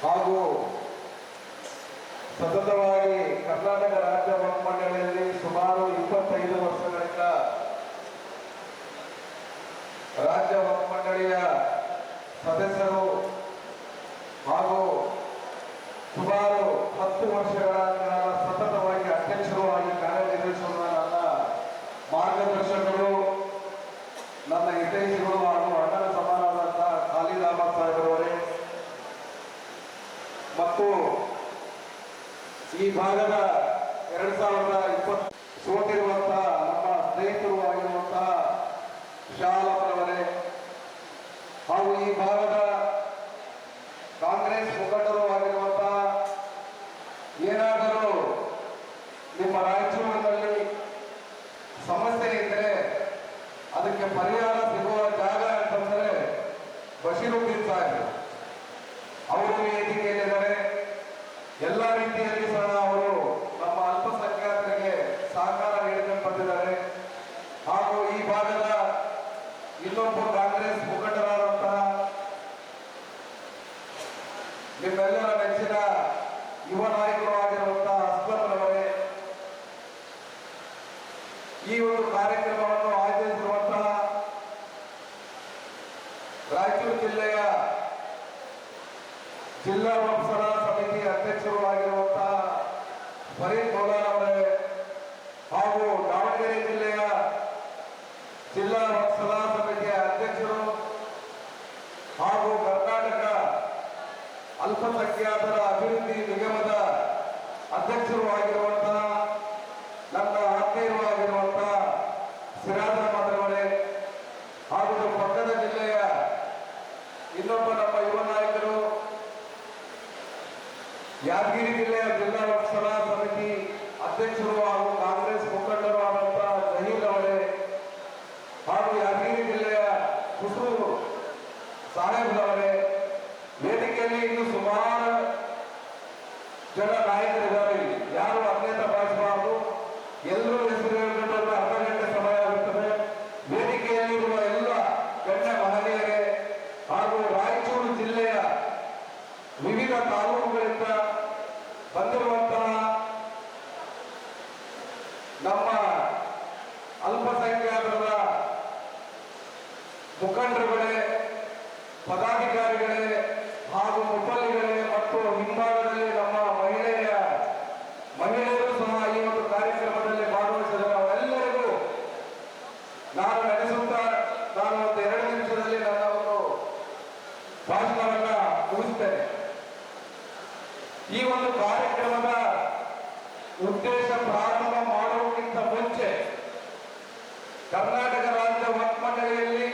ಹಾಗೂ ಸತತವಾಗಿ ಕರ್ನಾಟಕ ರಾಜ್ಯ ವಕ್ಫ್ ಮಂಡಳಿಯಲ್ಲಿ ಸುಮಾರು 25 ವರ್ಷಗಳಿಂದ ರಾಜ್ಯ ವಕ್ಫ್ ಮಂಡಳಿಯ ಸದಸ್ಯರು ಹಾಗೂ ಸುಮಾರು 10 ವರ್ಷಗಳ ಕಾಲ ಸತತವಾಗಿ ಅಧ್ಯಕ್ಷರು ಆಗಿ ಕಾರ್ಯನಿರ್ವಹಿಸುವ ನನ್ನ ಮಾರ್ಗದರ್ಶಕರು, ನನ್ನ ಹಿತೈಷಿಗಳು ಹಾಗೂ ಅಣ್ಣನ ಸಮಾನವಾದಂತಹ ಖಾಲಿದ್ ಅಹಮದ್ ಸಾಹೇಬರವರೇ ಮತ್ತು ಈ ಭಾಗದ 2020 ಸೋತಿರುವಂತಹ ನಮ್ಮ ಸ್ನೇಹಿತರು ಆಗಿರುವಂತಹ ಶಾಲಪರವರೇ ಹಾಗೂ ಈ ಭಾಗದ ಕಾಂಗ್ರೆಸ್ ಮುಖಂಡರು ಆಗಿರುವಂತಹ, ಏನಾದರೂ ನಿಮ್ಮ ರಾಯಚೂರಿನಲ್ಲಿ ಸಮಸ್ಯೆ ಇದ್ದರೆ ಅದಕ್ಕೆ ಪರಿಹಾರ ಸಿಗುವ ಜಾಗ ಅಂತಂದರೆ ಬಶೀರುದ್ದೀನ್ ಸಾಹೇಬ್ ಅವರು ವೇದಿಕೆಯಲ್ಲಿದ್ದಾರೆ. ಎಲ್ಲ ರೀತಿಯಲ್ಲಿ ಸಹ ಅವರು ನಮ್ಮ ಅಲ್ಪಸಂಖ್ಯಾತರಿಗೆ ಸಹಕಾರ ನೀಡಿಕೊಂಡು ಬಂದಿದ್ದಾರೆ. ಹಾಗೂ ಈ ಭಾಗದ ಇನ್ನೊಬ್ಬರು ಕಾಂಗ್ರೆಸ್ ಮುಖಂಡರಾದಂತಹ ನಿಮ್ಮೆಲ್ಲರ ನೆಚ್ಚಿನ ಯುವ ನಾಯಕರು ಆಗಿರುವಂತಹ ಅಸ್ಲಂರವರೇ, ಈ ಒಂದು ಕಾರ್ಯಕ್ರಮವನ್ನು ಆಯೋಜಿಸಿರುವಂತಹ ರಾಯಚೂರು ಜಿಲ್ಲೆಯ ಜಿಲ್ಲಾ ವಕ್ಫ್ ಸಲಹಾ ಸಮಿತಿ ಅಧ್ಯಕ್ಷರು ಆಗಿರುವಂತಹ ಫರೀದ್ ಮೌಲಾನ್ ಅವರೇ ಹಾಗೂ ದಾವಣಗೆರೆ ಜಿಲ್ಲೆಯ ಜಿಲ್ಲಾ ವಕ್ಫ್ ಸಲಹಾ ಸಮಿತಿಯ ಅಧ್ಯಕ್ಷರು ಹಾಗೂ ಕರ್ನಾಟಕ ಅಲ್ಪಸಂಖ್ಯಾತರ ಅಭಿವೃದ್ಧಿ ನಿಗಮದ ಅಧ್ಯಕ್ಷರು ಆಗಿರುವಂತಹ ನನ್ನ ಆತ್ಮೀಯರು ಆಗಿರುವಂತಹ ಸಿರಾಜ್ ಅಹಮದ್ ಅವರೇ ಹಾಗೂ ಪಕ್ಕದ ಜಿಲ್ಲೆಯ ಇನ್ನೊಬ್ಬ ನಮ್ಮ ಯುವ ನಾಯಕರು, ಯಾದಗಿರಿ ಜಿಲ್ಲೆಯ ಜಿಲ್ಲಾ ವಕ್ಫ್ ಸಲಹಾ ಸಮಿತಿ ಅಧ್ಯಕ್ಷರು ಹಾಗೂ ಕಾಂಗ್ರೆಸ್ ಮುಖಂಡರು ಆದಂತಹ ಜಹೀಲ್ ಅವರೇ ಹಾಗೂ ಯಾದಗಿರಿ ಜಿಲ್ಲೆಯ ಕುಸೂರು ಸಾಹೇಬ್ರವರೇ, ವೇದಿಕೆಯಲ್ಲಿ ಇನ್ನು ಸುಮಾರು ಜನ ನಾಯಕರಿದ್ದಾರೆ. ಯಾರು ಅನ್ಯತಾ ಭಾವಿಸಬಾರದು, ಎಲ್ಲರೂ ಹೆಸರು ಹೇಳಬೇಕಾದ್ರೆ ಅರ್ಧ ಗಂಟೆ ಸಮಯ ಆಗುತ್ತದೆ. ವೇದಿಕೆಯಲ್ಲಿರುವ ಎಲ್ಲ ಗಣ್ಯ ಮಹನೀಯರೇ ಹಾಗೂ ರಾಯಚೂರು ಜಿಲ್ಲೆಯ ವಿವಿಧ ತಾಲೂಕುಗಳಿಂದ ಬಂದಿರುವಂತಹ ನಮ್ಮ ಅಲ್ಪಸಂಖ್ಯಾತರ ಮುಖಂಡರುಗಳೇ, ಪದಾಧಿಕಾರಿಗಳೇ ಹಾಗೂ ಮುಖಂಡಿಗಳೇ ಮತ್ತು ಹಿಂಭಾಗದಲ್ಲಿ ನಮ್ಮ ಮಹಿಳೆಯರು ಉದ್ದೇಶ ಪ್ರಾರಂಭ ಮಾಡೋಕ್ಕಿಂತ ಮುಂಚೆ ಕರ್ನಾಟಕ ರಾಜ್ಯ ವಕ್ಫ್ ಮಂಡಳಿಯಲ್ಲಿ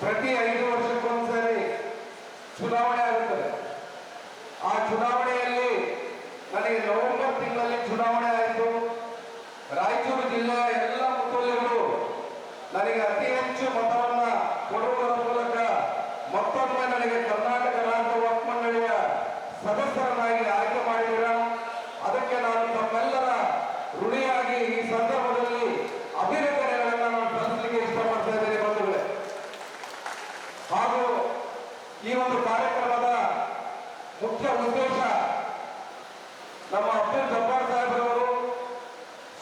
ಪ್ರತಿ 5 ವರ್ಷಕ್ಕೊಂದ್ಸರಿ ಚುನಾವಣೆ ಆಗುತ್ತದೆ. ಆ ಚುನಾವಣೆಯಲ್ಲಿ ನನಗೆ ನವೆಂಬರ್ ತಿಂಗಳಲ್ಲಿ ಚುನಾವಣೆ ಆಯಿತು. ರಾಯಚೂರು ಜಿಲ್ಲೆಯ ಎಲ್ಲ ಮುಖಂಡರು ನನಗೆ ಅತಿ ಹೆಚ್ಚು ಮತವನ್ನ ಕೊಡುವುದರ ಮೂಲಕ ಮತ್ತೊಮ್ಮೆ ನನಗೆ ಕರ್ನಾಟಕ ರಾಜ್ಯ ವಕ್ಫ್ ಮಂಡಳಿಯ ಸದಸ್ಯರನ್ನಾಗಿ ಆಯ್ಕೆ ಮಾಡಿದ್ದೀರ. ಅದಕ್ಕೆ ನಾನು ತಮ್ಮೆಲ್ಲರ ಋಣಿಯಾಗಿ ಈ ಸಂದರ್ಭದಲ್ಲಿ ಅಭಿನಂದನೆಗಳನ್ನು ನಾನು ಸಲ್ಲಿಸಲಿಕ್ಕೆ ಇಷ್ಟಪಡ್ತಾ ಇದ್ದೇನೆ ಬಂಧುಗಳೇ. ಹಾಗೂ ಈ ಒಂದು ಕಾರ್ಯಕ್ರಮದ ಮುಖ್ಯ ಉದ್ದೇಶ ನಮ್ಮ ಅಬ್ದುಲ್ ಜಬ್ಬಾರ್ ಸಾಹೇಬರವರು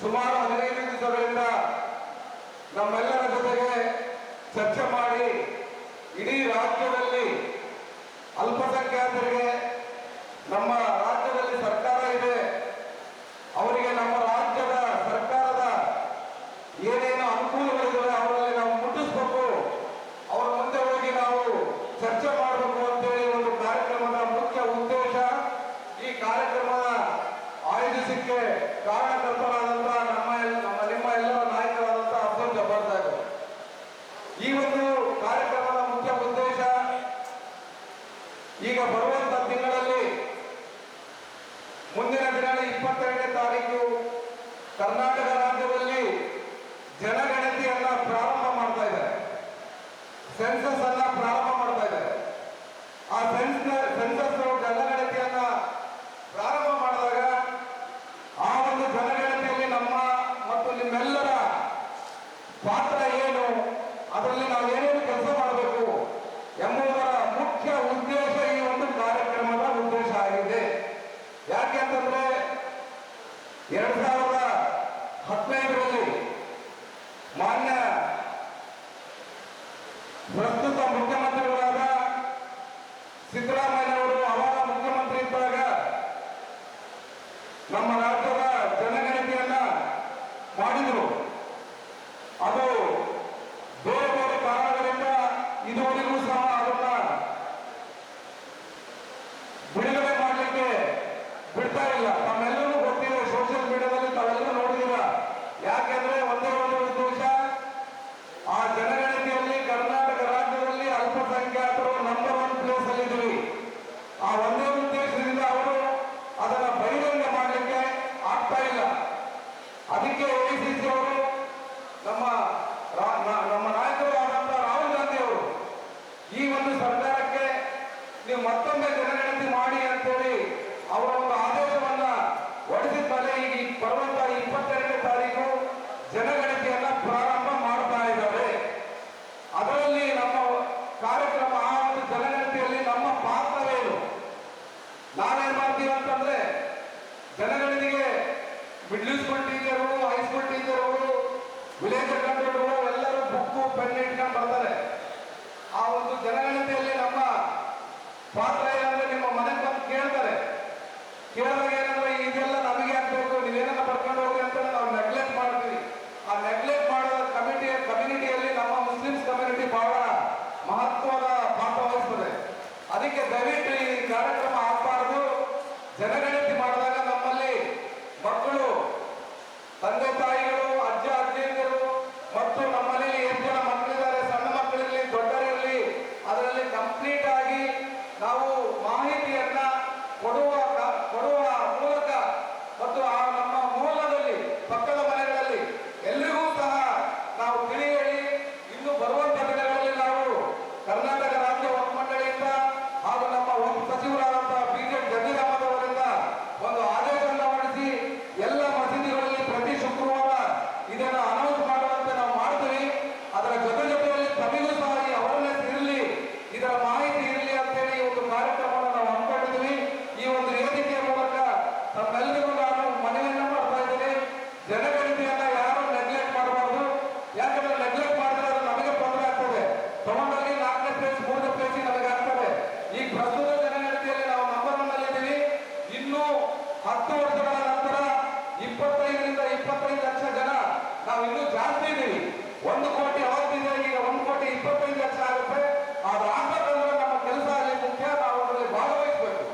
ಸುಮಾರು 15 ದಿವಸಗಳಿಂದ ನಮ್ಮೆಲ್ಲರ ಜೊತೆಗೆ ಚರ್ಚೆ ಮಾಡಿ ಇಡೀ ರಾಜ್ಯದಲ್ಲಿ ಅಲ್ಪಸಂಖ್ಯಾತರಿಗೆ ನಮ್ಮ ರಾಜ್ಯದಲ್ಲಿ ಸರ್ಕಾರ ಇದೆ, ಅವರಿಗೆ ನಮ್ಮ ರಾಜ್ಯದ ಸರ್ಕಾರದ ಏನೇನು ಅನುಕೂಲಗಳಿವೆ ಅವರಲ್ಲಿ ನಾವು ಮುಟ್ಟಿಸ್ಬೇಕು, ಅವರ ಮುಂದೆ ಹೋಗಿ ನಾವು ಚರ್ಚೆ ಮಾಡಬೇಕು ಅಂತೇಳಿ ಒಂದು ಕಾರ್ಯಕ್ರಮದ ಮುಖ್ಯ ಉದ್ದೇಶ. ಈ ಕಾರ್ಯಕ್ರಮದ ಆಯೋಜಿಸಕ್ಕೆ ಕಾರಣಕರ್ತರಾದಂತಹ ನಿಮ್ಮ ಎಲ್ಲರ ನಾಯಕರಾದಂತಹ ಅಬ್ದುಲ್ ಜಬ್ಬಾರ್ ಸಾಹೇಬ್. ಈ ಒಂದು ಕಾರ್ಯಕ್ರಮದ ಮುಖ್ಯ ಉದ್ದೇಶ ಈಗ ಬರುವಂತ ತಿಂಗಳಲ್ಲಿ ಮುಂದಿನ ದಿನ 22ನೇ ತಾರೀಕು ಕರ್ನಾಟಕ ರಾಜ್ಯದಲ್ಲಿ ಜನಗಣತಿಯನ್ನ ಪ್ರಾರಂಭ ಮಾಡ್ತಾ ಇದ್ದಾರೆ, ಸೆನ್ಸಸ್ ಅನ್ನ ಪ್ರಾರಂಭ ಮಾಡ್ತಾ ಇದ್ದಾರೆ. ಆ ಸೆನ್ಸಸ್ ಜನಗಣತಿಯನ್ನ ಪ್ರಾರಂಭ ಮಾಡಿದಾಗ ಆ ಒಂದು ಜನಗಣತಿಯಲ್ಲಿ ನಮ್ಮ ಮತ್ತು ನಿಮ್ಮೆಲ್ಲರ ಪಾತ್ರ ಏನು, ಅದರಲ್ಲಿ ನಾವು ಏನೇನು ಕೆಲಸ ಮಾಡಬೇಕು ಎಂಬುದರ ಮುಖ್ಯ ಉದ್ದೇಶ ಈ ಒಂದು ಕಾರ್ಯಕ್ರಮದ ಉದ್ದೇಶ ಆಗಿದೆ. ಯಾಕೆ ಅಂತಂದ್ರೆ 2015ರಲ್ಲಿ ಮಾನ್ಯ ಪ್ರಸ್ತುತ ಮುಖ್ಯಮಂತ್ರಿಗಳಾದ ಸಿದ್ದರಾಮಯ್ಯ ಅವರು ಅವಾಗ ಮುಖ್ಯಮಂತ್ರಿ ಇದ್ದಾಗ ನಮ್ಮ ರಾಜ್ಯದ ಜನಗಣತಿಯನ್ನ ಮಾಡಿದ್ರು. ಅದು ಬೇರೆ ಬೇರೆ ಕಾರಣಗಳಿಂದ ಇದುವರೆಗೂ ಸಹ ಅದನ್ನ ಬಿಡುಗಡೆ ಮಾಡಲಿಕ್ಕೆ ಬಿಡ್ತಾ ಇಲ್ಲ. ತಮ್ಮೆಲ್ಲರೂ ಗೊತ್ತಿದೆ, ಸೋಷಿಯಲ್ ಮೀಡಿಯಾದಲ್ಲಿ ತಾವೆಲ್ಲರೂ ನೋಡಿದಿರ. ಯಾಕೆಂದ್ರೆ ಒಂದೇ ಒಂದು ಉದ್ದೇಶ, ಆ ಜನಗಣತಿಯಲ್ಲಿ ಕರ್ನಾಟಕ ರಾಜ್ಯದಲ್ಲಿ ಅಲ್ಪಸಂಖ್ಯಾತರು ನಂಬರ್ 1 ಪ್ಲೇಸ್ ಅಲ್ಲಿ ಇದ್ದೀವಿ. ಆ ಒಂದೇ ಉದ್ದೇಶದಿಂದ ಅವರು ಅದನ್ನ ಬಹಿರಂಗ ಮಾಡಲಿಕ್ಕೆ ಆಗ್ತಾ ಇಲ್ಲ. ಅದಕ್ಕೆ AICC ಅವರು ನಮ್ಮ ನಾಯಕರು ಆದಂತಹ ರಾಹುಲ್ ಗಾಂಧಿ ಅವರು ಈ ಒಂದು ಸರ್ಕಾರಕ್ಕೆ ನೀವು ಮತ್ತೊಮ್ಮೆ ಜನಗಣತಿ ಮಾಡಿ ಅಂತೇಳಿ ಅವರ ಒಂದು ಆದೇಶವನ್ನ ಹೊರಡಿಸಿದ ಮೇಲೆ ಈಗ ಬರುವಂತ 22ನೇ ತಾರೀಕು ಜನಗಣತಿಯನ್ನ ಪ್ರಾರಂಭ ಮಾಡ್ತಾ ಇದ್ದಾರೆ. ಅದರಲ್ಲಿ ನಮ್ಮ ಕಾರ್ಯಕ್ರಮ, ಆ ಒಂದು ಜನಗಣತಿಯಲ್ಲಿ ನಮ್ಮ ಪಾತ್ರವೇನು, ನಾವೇನ್ ಮಾಡ್ತೀವಿ ಅಂತಂದ್ರೆ ಜನಗಣತಿಗೆ middle school teacher, high school teacher, village controller ಎಲ್ಲರೂ ಬುಕ್ಕು ಪೆನ್ ಇಟ್ಕೊಂಡು ಬರ್ತಾರೆ. ಆ ಒಂದು ಜನಗಣತಿಯಲ್ಲಿ ನಮ್ಮ ಪಾತ್ರ ಏನಂದ್ರೆ ನಿಮ್ಮ ಮನೆಗೆ ಬಂದು ಕೇಳ್ತಾರೆ. ಕೇಳಿದಾಗ ಏನಂದ್ರೆ ಇದೆಲ್ಲ ನಮಗೆ ಆಗ್ಬೇಕು, ನೀವೇನ ಬರ್ಕೊಂಡು ಹೋಗಿ ಅಂತ ನಾವು ನೆಗ್ಲೆಕ್ಟ್ ಮಾಡ್ತೀವಿ. ಆ ನೆಗ್ಲೆಕ್ಟ್ ಮಾಡೋ ಕಮ್ಯುನಿಟಿಯಲ್ಲಿ ನಮ್ಮ ಮುಸ್ಲಿಮ್ಸ್ ಕಮ್ಯುನಿಟಿ ಬಹಳ ಮಹತ್ವದ ಪಾತ್ರ ವಹಿಸ್ತದೆ. ಅದಕ್ಕೆ ದಯವಿಟ್ಟು ಈ ಕಾರ್ಯಕ್ರಮ ಆಗಬಾರದು. ಜನಗಣತಿ ಮಾಡಿದಾಗ ನಮ್ಮಲ್ಲಿ ಮಕ್ಕಳು, ತಂದೆ ತಾಯಿಗಳು, ಅಜ್ಜ ಅಜ್ಜಿಯರು ಮತ್ತು ನಮ್ಮಲ್ಲಿ ಎಷ್ಟು ಜನ ಮಕ್ಕಳಿದ್ದಾರೆ, ಸಣ್ಣ ಮಕ್ಕಳಿರಲಿ ದೊಡ್ಡರಿರಲಿ, ಅದರಲ್ಲಿ ಕಂಪ್ಲೀಟ್ ಆಗಿ ನಾವು ಮಾಹಿತಿಯನ್ನ ಕೊಡುವ ಮೂಲಕ ಮತ್ತು ಆ ನಮ್ಮ ಮೂಲದಲ್ಲಿ ಪಕ್ಕದ ಮನೆಗಳಲ್ಲಿ ಎಲ್ಲಿಗೂ ಸಹ ನಾವು ತಿಳಿ ಹೇಳಿ ಇನ್ನು ಬರುವಂತ ದಿನಗಳಲ್ಲಿ ನಾವು ಕರ್ನಾಟಕ ರಾಜ್ಯ ವಕ್ಫ್ ಮಂಡಳಿಯಿಂದ ಹಾಗೂ ನಮ್ಮ ವಕ್ಫ್ ಸಚಿವರಾದಂತಹ BJP ಜಮೀರ್ ಅಹಮದ್ ಅವರಿಂದ ಒಂದು ಆದೇಶವನ್ನು ಹೊರಡಿಸಿ ಎಲ್ಲ ಮಸೀದಿಗಳಲ್ಲಿ ಪ್ರತಿ ಶುಕ್ರವಾರ ಇದನ್ನು ಅನೌನ್ಸ್ ಮಾಡುವಂತೆ ನಾವು ಮಾಡ್ತೀವಿ. ಅದರ ಜೊತೆಯಲ್ಲಿ ತಮಗೂ ಸಹ ಈ ಅವೇರ್ನೆಸ್ ಇರಲಿ, ಇದರ ಮಾಹಿತಿ ಇರಲಿ ಅಂತೇಳಿ ಈ ಒಂದು ಕಾರ್ಯಕ್ರಮವನ್ನು ನಾವು ಹಮ್ಮಿಕೊಂಡಿದ್ವಿ. ಈ ಒಂದು ವೇದಿಕೆಯ ಮೂಲಕ ತಮ್ಮೆಲ್ಲರಿಗೂ ನಾನು ಮನವಿಯನ್ನು ಮಾಡ್ತಾ ಇದ್ದೀನಿ, ಜನಗಣತಿಯನ್ನ ಯಾರು ನೆಗ್ಲೆಕ್ಟ್ ಮಾಡಬಾರ್ದು. ಯಾಕಂದ್ರೆ ನೆಗ್ಲೆಕ್ಟ್ ಮಾಡಿದ್ರೆ ಅದು ನಮಗೆ ತೊಂದರೆ ಆಗ್ತದೆ. ತಗೊಂಡಲ್ಲಿ 4ನೇ ಪ್ಲೇಸ್ 3ನೇ ಪ್ಲೇಸ್ ನಮಗೆ ಆಗ್ತದೆ. ಈ ಪ್ರಸ್ತುತ ಜನಗಣತಿಯಲ್ಲಿ ನಾವು ನಂಬರ್ 1 ಅಲ್ಲಿ ಇದ್ದೀವಿ. ಇನ್ನು 10 ವರ್ಷಗಳ ನಂತರ 25ರಿಂದ 25 ಲಕ್ಷ ಜನ ನಾವು ಇನ್ನೂ ಜಾಸ್ತಿ ಇದ್ದೀವಿ. 1 ಕೋಟಿ ಅವತ್ತಿದೆ, ಈಗ 1,25,00,000 ಆಗುತ್ತೆ. ಅದಾಗಬೇಕಂದ್ರೆ ನಮ್ಮ ಕೆಲಸ ಅಲ್ಲಿ ಮುಖ್ಯ. ನಾವು ಅದರಲ್ಲಿ ಭಾಗವಹಿಸಬೇಕು,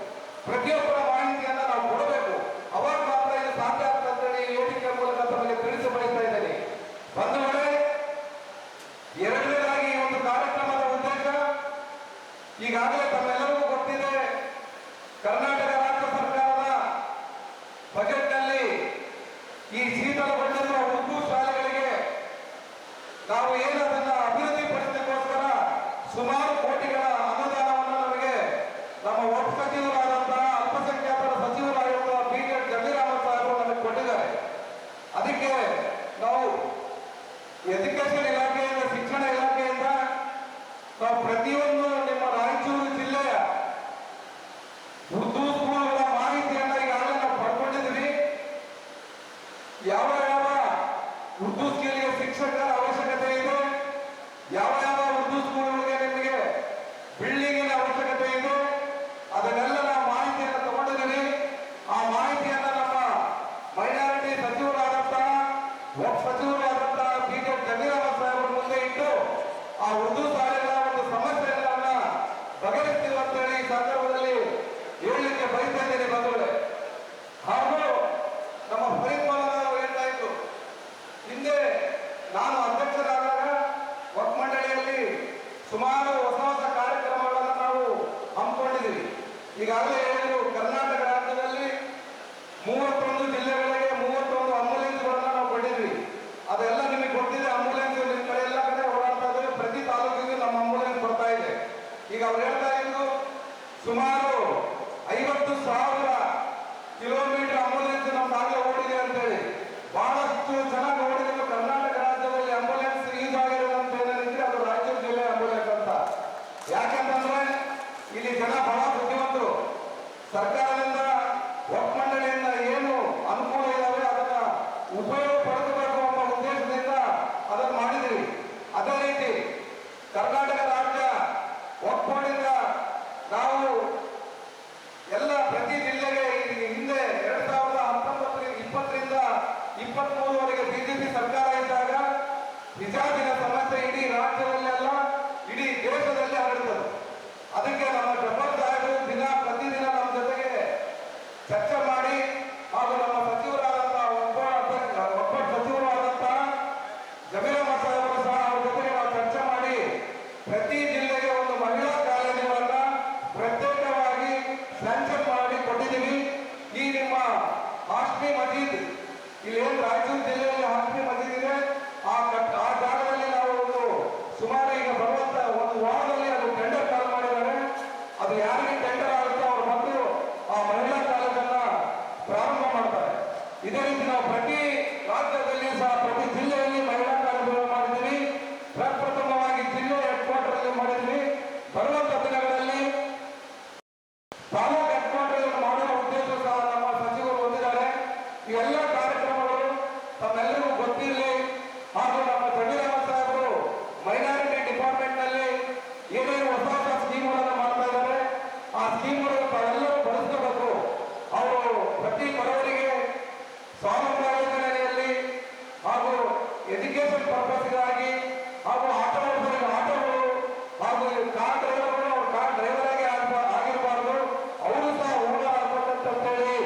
ಪ್ರತಿಯೊಬ್ಬರ ಮಾಹಿತಿಯನ್ನ ನಾವು ಕೊಡಬೇಕು. ಯಾವ ಯಾವ ಉರ್ದು ಸ್ಕೂಲ್ಗೆ ಶಿಕ್ಷಕರ ಅವಶ್ಯಕತೆ ಇದೆ, ಯಾವ ಯಾವ ಉರ್ದು ಸ್ಕೂಲ್ಗಳಿಗೆ ನಿಮಗೆ ಬಿಲ್ಡಿಂಗಿನ ಅವಶ್ಯಕತೆ ಇದೆ, ಅದನ್ನೆಲ್ಲ ನಾವು ಮಾಹಿತಿಯನ್ನು ತಗೊಂಡಿದ್ದೀವಿ. ಆ ಮಾಹಿತಿಯನ್ನ ನಮ್ಮ ಮೈನಾರಿಟಿ ಸಚಿವರಾದಂತ ಸಚಿವರಾದಂತ ಬಿ.ಕೆ. ಜಮೀರ್ ಅಹಮದ್ ಸಾಹೇಬರ ಮುಂದೆ ಇಟ್ಟು ಆ ಉರ್ದು ಶಾಲೆಗಳ ಒಂದು ಸಮಸ್ಯೆಗಳನ್ನ ಬಗೆಹರಿಸ್ತೀವಿ ಅಂತೇಳಿ ಈ ಸಂದರ್ಭದಲ್ಲಿ ಹೇಳಲಿಕ್ಕೆ ಬಯಸ್ತಾ ಇದ್ದೀನಿ ಬಂಧುಗಳೇ. ಹಾಗೂ ನಮ್ಮ ಫರೀದ್ ಮೌಲಾನ ಅವರು ಹೇಳ್ತಾ ಇದ್ರು, ಹಿಂದೆ ನಾನು ಅಧ್ಯಕ್ಷರಾದಾಗ ವಕ್ಫ್ ಮಂಡಳಿಯಲ್ಲಿ ಸುಮಾರು ಹೊಸ ಹೊಸ ಕಾರ್ಯಕ್ರಮಗಳನ್ನು ನಾವು ಹಮ್ಮಿಕೊಂಡಿದ್ದೀವಿ. ಈಗಾಗಲೇ ಹೇಳಿದ್ರು, ಕರ್ನಾಟಕ ರಾಜ್ಯದಲ್ಲಿ 31 ಜಿಲ್ಲೆಗಳಿಗೆ 31 ಆಂಬುಲೆನ್ಸ್ಗಳನ್ನ ನಾವು ಕೊಟ್ಟಿದ್ವಿ. ಅದೆಲ್ಲ ನಿಮಗೆ ಗೊತ್ತಿದೆ. ಆಂಬುಲೆನ್ಸ್ ನಿಮ್ಮ ಕಡೆ ಎಲ್ಲ ಕಡೆ ಓಡಾಡ್ತಾ ಇದ್ದಾರೆ. ಪ್ರತಿ ತಾಲೂಕಿಗೆ ನಮ್ಮ ಆಂಬುಲೆನ್ಸ್ ಬರ್ತಾ ಇದೆ. ಈಗ ಅವ್ರು ಹೇಳ್ತಾ ಇದ್ರು, ಸುಮಾರು 50,000 ಕಿಲೋಮೀಟರ್ ಆಂಬುಲೆನ್ಸ್ ನಮ್ದಾಗಲೇ ಓಡಿದೆ ಅಂತೇಳಿ. ಬಹಳಷ್ಟು ಚೆನ್ನಾಗಿ ಓಡಿದ್ರು. ಕರ್ನಾಟಕ ರಾಜ್ಯದಲ್ಲಿ ಆಂಬುಲೆನ್ಸ್ ಯೂಸ್ ಆಗಿರೋದು ಅಂತ ಏನಿದ್ರೆ ಅದು ರಾಯಚೂರು ಜಿಲ್ಲೆ ಆಂಬುಲೆನ್ಸ್ ಅಂತ. ಯಾಕಂತಂದ್ರೆ ಇಲ್ಲಿ ಜನ ಬಹಳ ಬುದ್ಧಿವಂತರು. ಸರ್ಕಾರದಿಂದ ವಕ್ಫ್ ಮಂಡಳಿಯಿಂದ ಏನು ಅನುಕೂಲ ಇದಾವೆ ಅದನ್ನ ಉಪಯೋಗ ಪಡೆದುಬೇಕು ಅನ್ನೋ ಉದ್ದೇಶದಿಂದ ಅದನ್ನು ಮಾಡಿದ್ರಿ. ಅದೇ ರೀತಿ ಕರ್ನಾಟಕ ರಾಜ್ಯ ವಕ್ಫ್ ಬೋರ್ಡಿಂದ ನಾವು ಎಲ್ಲ ಪ್ರತಿ ಜಿಲ್ಲೆಗೆ ಹಿಂದೆ 2019-20ರಿಂದ 23ವರೆಗೆ ಬಿಜೆಪಿ ಸರ್ಕಾರ ಇದ್ದಾಗ ಹಿಜಾಬಿನ ಸಮಸ್ಯೆ ಇಡೀ ರಾಜ್ಯದಲ್ಲೆಲ್ಲ ಇಡೀ ದೇಶದಲ್ಲಿ ಹರಡುತ್ತದೆ. ಅದಕ್ಕೆ ನಮ್ಮ ಜಬ್ಬರ್ ಸಾಹೇಬರು ಪ್ರತಿದಿನ ನಮ್ಮ ಜೊತೆಗೆ ಚರ್ಚೆ ಮಾಡಿ ಹಾಗೂ ನಮ್ಮ ಸಚಿವರಾದಂತಹ ಒಬ್ಬ ಸಚಿವರು ಆದಂತಹ ಜಮೀರ್ ಅಹಮದ್ ಸಾಹೇಬರು ಸಹ ಅವ್ರ ಜೊತೆಗೆ ನಾವು ಚರ್ಚೆ ಮಾಡಿ ಪ್ರತಿ ಜಿಲ್ಲೆಗೆ ಒಂದು ಮಹಿಳಾ ಕಾಲೇಜುಗಳನ್ನ ಪ್ರತ್ಯೇಕವಾಗಿ ಸ್ಯಾಂಕ್ಷನ್ ಮಾಡಿ ಕೊಟ್ಟಿದ್ದೀವಿ. ಈ ನಿಮ್ಮ ಹಾಷ್ಮಿ ಮಜೀದ್, ಇಲ್ಲಿ ಏನು ರಾಯಚೂರು ಜಿಲ್ಲೆಯಲ್ಲಿ ಹಾಷ್ಮಿ ಮಜೀದ್ ಇದೆ, ಆ ಜಾಗದಲ್ಲಿ ನಾವು ಒಂದು ಸುಮಾರು ಈಗ ಬರುವಂತ ಒಂದು ವಾರದಲ್ಲಿ ಅದು ಟೆಂಡರ್ ಕಾಲ್ ಮಾಡಿದ್ದಾರೆ. ಅದು ಯಾರಿಗೆ ಟೆಂಡರ್ ಆಗುತ್ತೋ ಅವ್ರು ಬಂದು ಆ ಮಹಿಳಾ ಕಾಲೇಜನ್ನ ಪ್ರಾರಂಭ ಮಾಡ್ತಾರೆ. ಇದೇ ರೀತಿ ನಾವು ಪ್ರತಿ ರಾಜ್ಯದಲ್ಲಿ ಸಹ ಪ್ರತಿ ಜಿಲ್ಲೆಯಲ್ಲಿ ಮಹಿಳಾ ಕಾಲೇಜುಗಳು ಮಾಡಿದ್ದೀವಿ. ಪ್ರಪ್ರಥಮವಾಗಿ ಜಿಲ್ಲೆ ಹೆಡ್ ಕ್ವಾರ್ಟರ್ ಅಲ್ಲಿ ಮಾಡಿದ್ವಿ. ಬರುವಂತ ದಿನಗಳಲ್ಲಿ ತಾಲೂಕು ಹೆಡ್ ಕ್ವಾರ್ಟರ್ ಮಾಡುವ ಉದ್ದೇಶ ಸಹ ನಮ್ಮ ಸಚಿವರು ಹೊಂದಿದ್ದಾರೆ. ಇವೆಲ್ಲ ಕಾರ್ಯಕ್ರಮಗಳು ತಮ್ಮೆಲ್ಲರಿಗೂ ಗೊತ್ತಿರಲಿ. ಹಾಗೂ ನಮ್ಮ ಜಮೀರ್ ಅಹಮದ್ ಸಾಹೇಬರು ಮೈನಾರಿಟಿ ಡಿಪಾರ್ಟ್ಮೆಂಟ್ ನಲ್ಲಿ ಏನೇನು ಹೊಸ ಹೊಸ ಸ್ಕೀಮ್ಗಳನ್ನು ಮಾಡ್ತಾ ಇದ್ದಾರೆ, ಆ ಸ್ಕೀಮ್ಗಳನ್ನು ತಾವೆಲ್ಲರೂ ಬಳಸ್ಕೋಬೇಕು. ಅವರು ಪ್ರತಿ ಬಡವರಿಗೆ ಸ್ವಾವಲಂಬ ಯೋಜನೆಯಲ್ಲಿ ಹಾಗೂ ಎಜುಕೇಶನ್ ಪರ್ಪಸ್ಗಾಗಿ ಹಾಗೂ ಆಟೋಗಳು ಹಾಗೂ ಕಾರ್ ಡ್ರೈವರ್ಗಳು ಅವ್ರು ಕಾರ್ ಡ್ರೈವರ್ ಆಗಿ ಆಗಿರಬಾರ್ದು, ಅವರು ಸಹ ಓನರ್ ಆಗ್ಬೇಕಂತೇಳಿ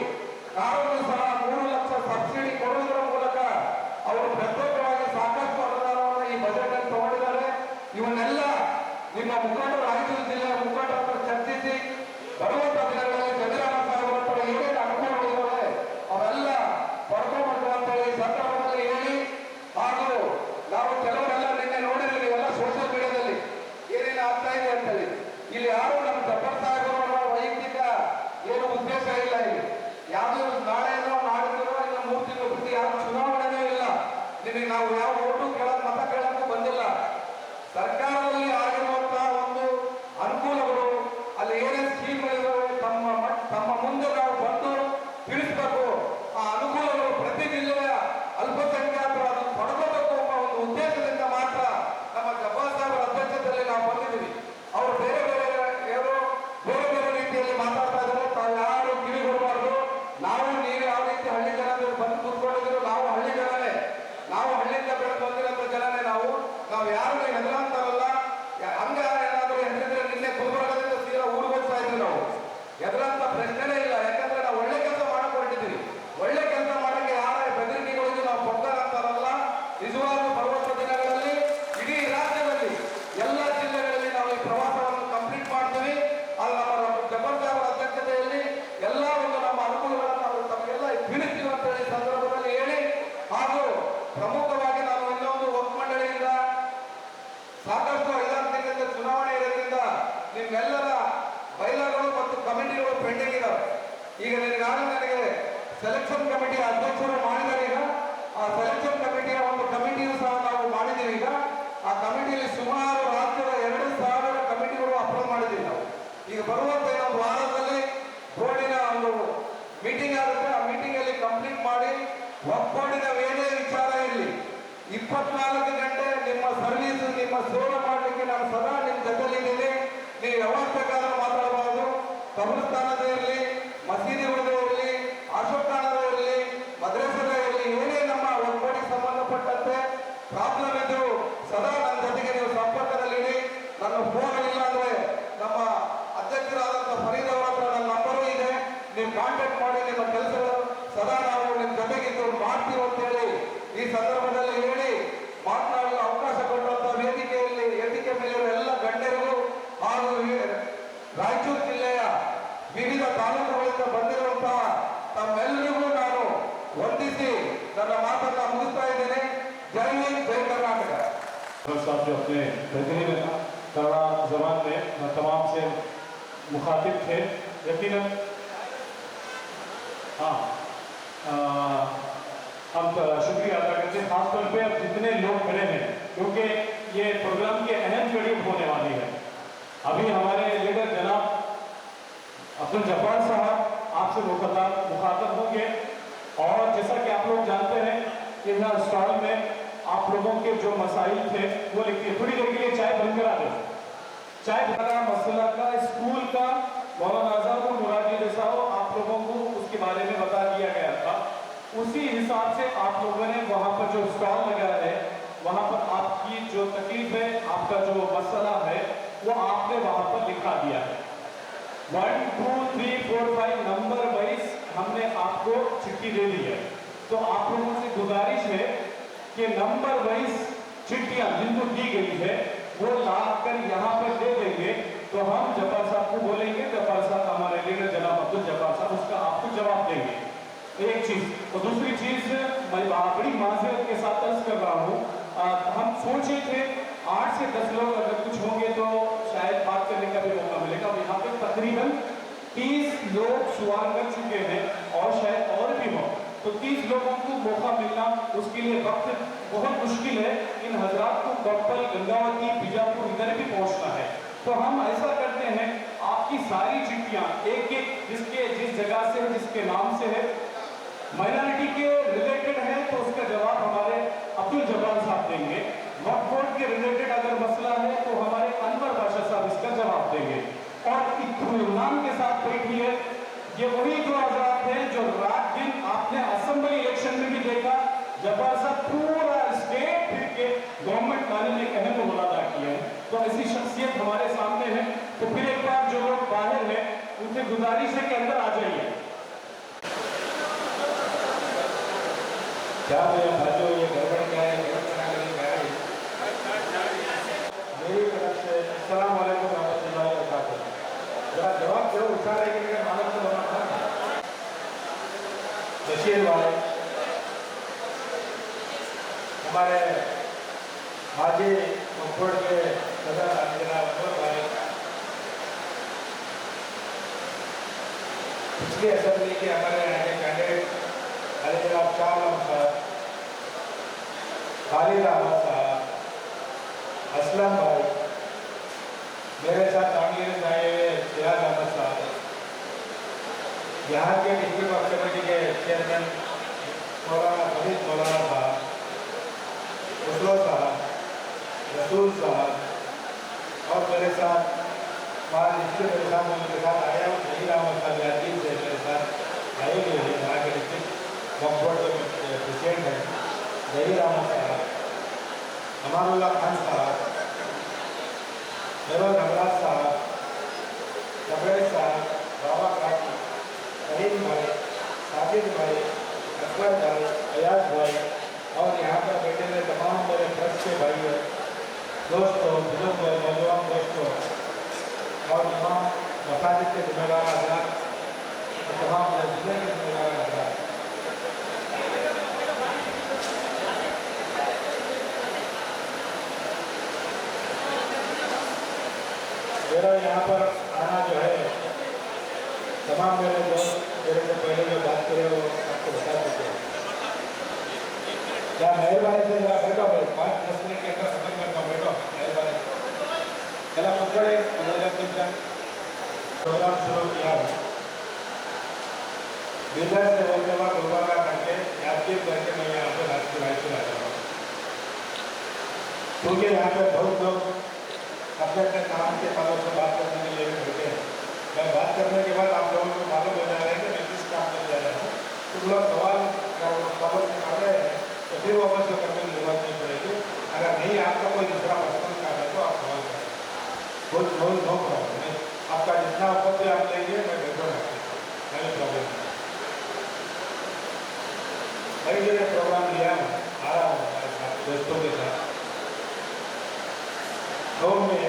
ಕಾರನ್ನು ಸಹ 3 ಲಕ್ಷ ಸಬ್ಸಿಡಿ ಕೊಡುವುದರ ಮೂಲಕ ಅವರು ಪ್ರತ್ಯೇಕವಾಗಿ ಸಾಕಷ್ಟು ಅನುದಾನವನ್ನು ಈ ಬಜೆಟ್ ಅಲ್ಲಿ ತಗೊಂಡಿದ್ದಾರೆ. ಇವನ್ನೆಲ್ಲ ನಿಮ್ಮ ಮುಖಂಡರು, ರಾಯಚೂರು ಜಿಲ್ಲೆಯ ಮುಖಂಡರ ಹತ್ರ ಚರ್ಚಿಸಿ ಬರುವಂತ ದಿನಗಳಲ್ಲಿ ಜಮೀರ್ ಅಹಮದ್ ಸಾಹೇಬರ ಹತ್ರ ಏನೇನು ಅನುಕೂಲಗಳಿದ್ದಾವೆ ಅವೆಲ್ಲ ಪಡ್ಕೋಬೇಕು ಅಂತೇಳಿ ಸಂದರ್ಭದಲ್ಲಿ ಹೇಳಿ, ಹಾಗೂ ನಾವು ಕೆಲವರೆಲ್ಲ ನಿನ್ನೆ ನೋಡಿದ್ರೆ ನೀವೆಲ್ಲ ಸೋಷಿಯಲ್ ಮೀಡಿಯಾದಲ್ಲಿ ಏನೇನು ಆಗ್ತಾ ಇದೆ ಅಂತೇಳಿ. ಇಲ್ಲಿ ಯಾರು ನಮ್ಮ ಜಬ್ಬರ್ ಸಾಹೇಬರ ವೈಯಕ್ತಿಕ ಏನು ಉದ್ದೇಶ ಇಲ್ಲ. ಇಲ್ಲಿ ಯಾವುದು ನಾಳೆನೋ ನಾಡಿದ್ದೋ ಇಲ್ಲ 3 ತಿಂಗಳು ಬಿಟ್ಟು ಯಾರು ಚುನಾವಣೆನೇ ಇಲ್ಲ. ನಿಮಗೆ ನಾವು ಯಾವ ಓಟು ಕೇಳಕ್ ಮತ ಕೇಳಕ್ಕೂ ಬಂದಿಲ್ಲ. ಸರ್ಕಾರದಲ್ಲಿ ಆಗಿರುವಂತಹ ಒಂದು ಅನುಕೂಲಗಳು, ಅಲ್ಲಿ ಏನೇನು ಸ್ಕೀಮ್ಗಳಿದ್ದಾವೆ ತಮ್ಮ ಮುಂದೆ ನಾವು ಬಂದು ತಿಳಿಸ್ಬೇಕು. ಆ ಅನುಕೂಲಗಳು ಪ್ರತಿ ಜಿಲ್ಲೆಯ ಅಲ್ಪಸಂಖ್ಯಾತರು ಅದನ್ನು ಪಡ್ಕೋಬೇಕು ಎಂಬ ಒಂದು ಉದ್ದೇಶದಿಂದ ಮಾತ್ರ ನಮ್ಮ ಜಬ್ಬರ್ ಸಾಹೇಬರ ಅಧ್ಯಕ್ಷತೆಯಲ್ಲಿ ನಾವು ಬಂದಿದ್ದೀವಿ. ಅವರು ಬೇರೆ ಬೇರೆ ರೀತಿಯಲ್ಲಿ ಮಾತಾಡ್ತಾ ಇದ್ದಾರೆ. ತಾವು ಯಾರು ಕಿವಿ ಕೊಡಬಾರ್ದು. ನೀವು ಯಾವ ರೀತಿ ಹಳ್ಳಿ ಜನ ಬಂದು ಕೂತ್ಕೊಂಡಿದ್ರು, ನಾವು ಹಳ್ಳಿ ಜನನೇ, ನಾವು ಹಳ್ಳಿಯಿಂದ ಬೆಳೆದು ಬಂದಿರೋ ಜನನೇ. ನಾವು ಯಾರು ಹೆದರಂತಾರಲ್ಲ, ಹಂಗ ಏನಾದರೂ ಹೆದರಿದ್ರೆ ನಿನ್ನೆ ಗುಲ್ಬರ್ಗದಿಂದ ಸೀದಾ ಊರಿಗೆ ಹೋಗ್ತಾ ಇದ್ವಿ. ನಾವು ಹೆದರಂತ ಪ್ರಶ್ನೆನೇ ಇಲ್ಲ. ಯಾಕಂದ್ರೆ ನಾವು ಒಳ್ಳೆ ಕೆಲಸ ಮಾಡಕ್ ಹೊರಟಿದ್ದೀವಿ. ಒಳ್ಳೆ ಕೆಲಸ ಮಾಡಕ್ಕೆ ಯಾರ ಬೆದರಿಕೆಗಳಿಗೂ ನಾವು ಪೊಕ್ಕರಂತಾರಲ್ಲ. ನಿಜವಾಗ್ಲೂ ಬರುವಂತ ದಿನಗಳಲ್ಲಿ ಇಡೀ ರಾಜ್ಯದಲ್ಲಿ ಎಲ್ಲ ಜಿಲ್ಲೆಗಳಲ್ಲಿ ನಾವು ಈ ಪ್ರವಾಸವನ್ನು ಕಂಪ್ಲೀಟ್ ಮಾಡ್ತೀವಿ. ಅದು ನಮ್ಮ ಜಬ್ಬರ್ ಸಾಹೇಬರ ಅಧ್ಯಕ್ಷತೆಯಲ್ಲಿ ಎಲ್ಲ ಒಂದು ನಮ್ಮ ಅನುಕೂಲಗಳನ್ನು ನಾವು ತಮಗೆಲ್ಲ ತಿಳಿಸ್ತೀವಿ ಅಂತ ಹೇಳಿ ಸಂದರ್ಭದಲ್ಲಿ ಹೇಳಿ, ಹಾಗೂ ಪ್ರಮುಖವಾಗಿ ನಾವು ಇನ್ನೊಂದು ವಕ್ಫ್ ಮಂಡಳಿಯಿಂದ ಸಾಕಷ್ಟು 5-6 ತಿಂಗಳಿಂದ ಚುನಾವಣೆ ಇರೋದ್ರಿಂದ ನಿಮ್ಮೆಲ್ಲರ ಬೈಲಾಗಳು ಮತ್ತು ಕಮಿಟಿಗಳು ಪೆಂಡಿಂಗ್ ಇದಾವೆ. ಈಗ ನನಗೆ ಸೆಲೆಕ್ಷನ್ ಕಮಿಟಿ ಅಧ್ಯಕ್ಷರು ಮಾಡಿದ್ದಾರೆ. ಈಗ ಆ ಸೆಲೆಕ್ಷನ್ ಕಮಿಟಿಯ ಒಂದು ಕಮಿಟಿಯು ಸಹ ನಾವು ಮಾಡಿದ್ದೀವಿ. ಈಗ ಆ ಕಮಿಟಿಯಲ್ಲಿ ಸುಮಾರು ರಾಜ್ಯದ 2,000 ಕಮಿಟಿಗಳು ಅಪ್ಲೋಡ್ ಮಾಡಿದ್ದೀವಿ ನಾವು. ಈಗ ಬರುವಂತ ಇನ್ನೊಂದು ವಾರದಲ್ಲಿ ಬೋರ್ಡಿನ ಒಂದು ಮೀಟಿಂಗ್ ಆಗುತ್ತೆ. ಆ ಮೀಟಿಂಗ್ ಅಲ್ಲಿ ಕಂಪ್ಲೀಟ್ ಮಾಡಿ ವಕ್ಫ್ ಬೋರ್ಡಿನ 24 ಗಂಟೆ ನಿಮ್ಮ ಸರ್ವಿಸ್ ನಿಮ್ಮ ಸೇವೆ ಮಾಡಲಿಕ್ಕೆ ನಾನು ಸದಾ ನಿಮ್ಮ ಜೊತೆಲಿದ್ದೀನಿ. ನೀವು ಯಾವಾಗ ಬೇಕಾದ್ರೂ ಮಾತಾಡಬಹುದು. ಕಬ್ರಸ್ಥಾನದ ಇರಲಿ, ಮಸೀದಿಗಳದೇ ಇರಲಿ, ಅಶೋಕಾನದ ಇರಲಿ, ಮದ್ರಸದ ಇರಲಿ, ಏನೇ ನಮ್ಮ ಒಗ್ಗಟ್ಟಿಗೆ ಸಂಬಂಧಪಟ್ಟಂತೆ ಪ್ರಾಬ್ಲಮ್ ಇದ್ರು ಸದಾ ನನ್ನ ಜೊತೆಗೆ ನೀವು ಸಂಪರ್ಕದಲ್ಲಿಡಿ. ನನ್ನ ಫೋನ್ ಇಲ್ಲ ಅಂದ್ರೆ ನಮ್ಮ ಅಧ್ಯಕ್ಷರಾದಂಥ ಫರೀದ್ ಅವರ ಹತ್ರ ನನ್ನ ನಂಬರು ಇದೆ. ನೀವು ಕಾಂಟ್ಯಾಕ್ಟ್ ಮಾಡಿ ನಿಮ್ಮ ಕೆಲಸಗಳು ಸದಾ ನಾವು ನಿಮ್ಮ ಜೊತೆಗಿದ್ದು ಮಾಡ್ತೀವಿ ಅಂತ ಹೇಳಿ ಈ ಸಂದರ್ಭದಲ್ಲಿ ಹೇಳಿ ಮಾತನಾಡಲು ಅವಕಾಶ ಕೊಟ್ಟಂತ ವೇದಿಕೆ ಮೇಲಿರುವ ಎಲ್ಲ ಗಣ್ಯರಿಗೂ ಹಾಗೂ ರಾಯಚೂರು ಜಿಲ್ಲೆಯ ವಿವಿಧ ತಾಲೂಕುಗಳಿಂದ ಬಂದಿರುವಂತಹ ತಮ್ಮೆಲ್ಲರಿಗೂ ನಾನು ವಂದಿಸಿ ನನ್ನ ಮಾತನ್ನ ಮುಗಿಸ್ತಾ ಇದ್ದೇನೆ. ಜೈ ಹಿಂದ್, ಜೈ ಕರ್ನಾಟಕ. साहब जो अपने प्रतिनिधि कन्नड़ा जबान में तमाम से मुखातिब थे, यकीनन हाँ हम शुक्रिया अदा करते हैं खासतौर पे अब जितने लोग खड़े हैं, क्योंकि ये प्रोग्राम की अहम कड़ी होने वाली है. अभी हमारे लीडर जनाब अब्दुल जब्बार साहब आपसे मुखातब होंगे और जैसा कि आप लोग जानते हैं कि यहाँ स्टॉल में आप लोगों के जो मसाइल थे वो लिखिए. थोड़ी देर के लिए चाय बंद करा दो. चाय का मसला का स्कूल का मौलाना आज़म मुरादी साहब आप लोगों को उसके बारे में बता दिया गया था. उसी हिसाब से आप लोगों ने वहाँ पर जो स्टॉल लगाया है वहाँ पर आपकी जो तकलीफ है, आपका जो मसला है वो आपने वहाँ पर लिखा दिया है. 1 2 3 4 5 नंबर वाइज हमने आपको चिट्ठी दे दी है. तो आप लोगों से गुजारिश है कि नंबर वाइज चिट्ठियां जिनको दी गई है वो ला कर यहाँ पर दे देंगे. तो हम जब्बार साहब को बोलेंगे, जब्बार साहब हमारे लीडर जनाब अब्दुल जब्बार साहब उसका आपको जवाब देंगे. एक चीज. और दूसरी चीज मैं बड़ी माजरत के साथ अर्ज कर रहा हूँ, हम सोचे थे 8 से 10 लोग अगर कुछ होंगे तो शायद बात करने का भी मौका मिलेगा. यहाँ पे तकरीबन 30 लोग सवाल कर चुके हैं और शायद और भी हो. तो 30 लोगों को मौका मिलना उसके लिए वक्त बहुत मुश्किल है. इन हजरात को बप्पल, गंगावती, बीजापुर इधर भी पहुंचना है. तो हम ऐसा करते हैं, आपकी सारी चिट्ठियां एक एक जिसके जिस जगह से है, जिसके नाम से है, माइनॉरिटी के रिलेटेड है तो उसका जवाब हमारे अब्दुल जब्बार साहब देंगे. वक्फ बोर्ड के रिलेटेड अगर मसला है तो हमारे अनवर बादशाह साहब इसका जवाब देंगे. और इत्मीनान के साथ बैठिए. ये वही दो हजरात हैं जो रात दिन आपने असेंबली इलेक्शन में भी देखा, जब्बार साहब पूरा स्टेट फिर के गवर्नमेंट लाने में एक अहम रोल अदा किया है. तो ऐसी शख्सियत हमारे सामने है. तो फिर एक बार जो लोग बाहर हैं उनसे गुजारिश है कि अंदर आ जाइए. क्या भाइयों, ये गड़बड़ क्या है, गड़बड़ बनाने क्या है? मेरी तरफ से अस्सलाम वालेकुम रहमतुल्लाहि व बरकातुहू. जरा जवाब दो, उठा रहे कि मेरे मालूम तो होना था. बशीर भाई, हमारे हाजी मुखपुर के सदर जनाब अनवर भाई, पिछली असेंबली के हमारे यहाँ के कैंडिडेट अली जनाब शाह आलम साहब, खालिद अहमद साहब, असलम भाई, मेरे साथ कांग्रेस से आए हुए सिराज अहमद साहब, यहाँ के डिस्ट्रिक्ट ऑफ कमेटी के चेयरमैन मौलाना फरीद मौलाना साहब, खुसरो साहब, रसूल साहब और मेरे साथ पाँच डिस्ट्रिक्ट मेरे साथ उनके साथ आया हूँ. जहीर अहमद साहब यादीन से मेरे साथ आए हुए हैं. यहाँ के डिस्ट्रिक्ट वक्फ बोर्ड के प्रेसिडेंट हैं जहीर अहमद साहब, अमानुल्लाह खान साहब, मेहमान नवराज साहब, जबरेज साहब, बाबा काकी, करीम भाई, साजिद भाई, अकबर भाई, अयाज भाई और यहाँ पर बैठे हुए तमाम मेरे ट्रस्ट के भाई हैं, दोस्तों, बुजुर्ग नौजवान दोस्तों और तमाम मसाजिद के जिम्मेदार हजरात और तमाम जिले के जिम्मेदार हजरात, मेरा यहाँ पर आना जो है तमाम मेरे दोस्त मेरे से पहले जो बात करे वो आपको बता चुके हैं. क्या मेहरबानी से जरा बैठो भाई, 5-10 मिनट के अंदर समझ करता हूँ. बैठो मेहरबानी. चला पकड़े प्रोग्राम शुरू किया है. बिल्डर से बोलते वक्त दोबारा करके यादगीर करके मैं यहाँ पर राजकीय रायचूर आ रहा हूँ. क्योंकि यहाँ पे बहुत लोग अपने अपने काम के तालों से बात करने के लिए बैठे हैं। मैं बात करने के बाद आप लोगों को मालूम हो जा रहा है कि मैं किस काम में जा रहा हूँ। तो लोग सवाल वापस कर रहे हैं तो फिर वापस करने की जरूरत नहीं पड़ेगी। अगर नहीं आपका कोई दूसरा पर्सनल काम है तो आप सवाल करें, कोई नो प्रॉब्लम नहीं। आपका जितना वक्त आप लेंगे मैं बेहतर रखूँगा, मैंने प्रॉब्लम नहीं। कई जगह प्रोग्राम लिया आ रहा हूँ हमारे साथ दोस्तों के साथ, तो में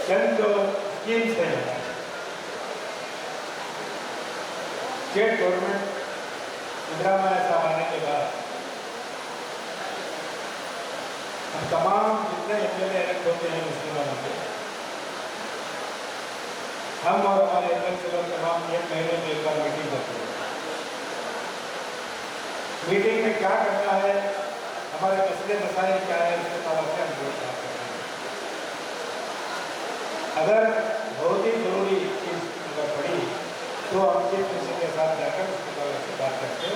चंद जो स्कीम्स हैं स्टेट गवर्नमेंट इंदिरा ऐसा आने के बाद हम तमाम जितने एमएलए इलेक्ट होते हैं मुस्लिमों के, हम और हमारे एमएलए तमाम 1 महीने में एक बार मीटिंग करते हैं। मीटिंग में क्या करना है, हमारे मसले मसाइल क्या है, इसके ताल्लुक से हम लोग बात करते हैं। अगर बहुत ही जरूरी चीज़ अगर पड़ी तो हम चीफ मिनिस्टर के साथ जाकर उसके ताल्लुक से बात करके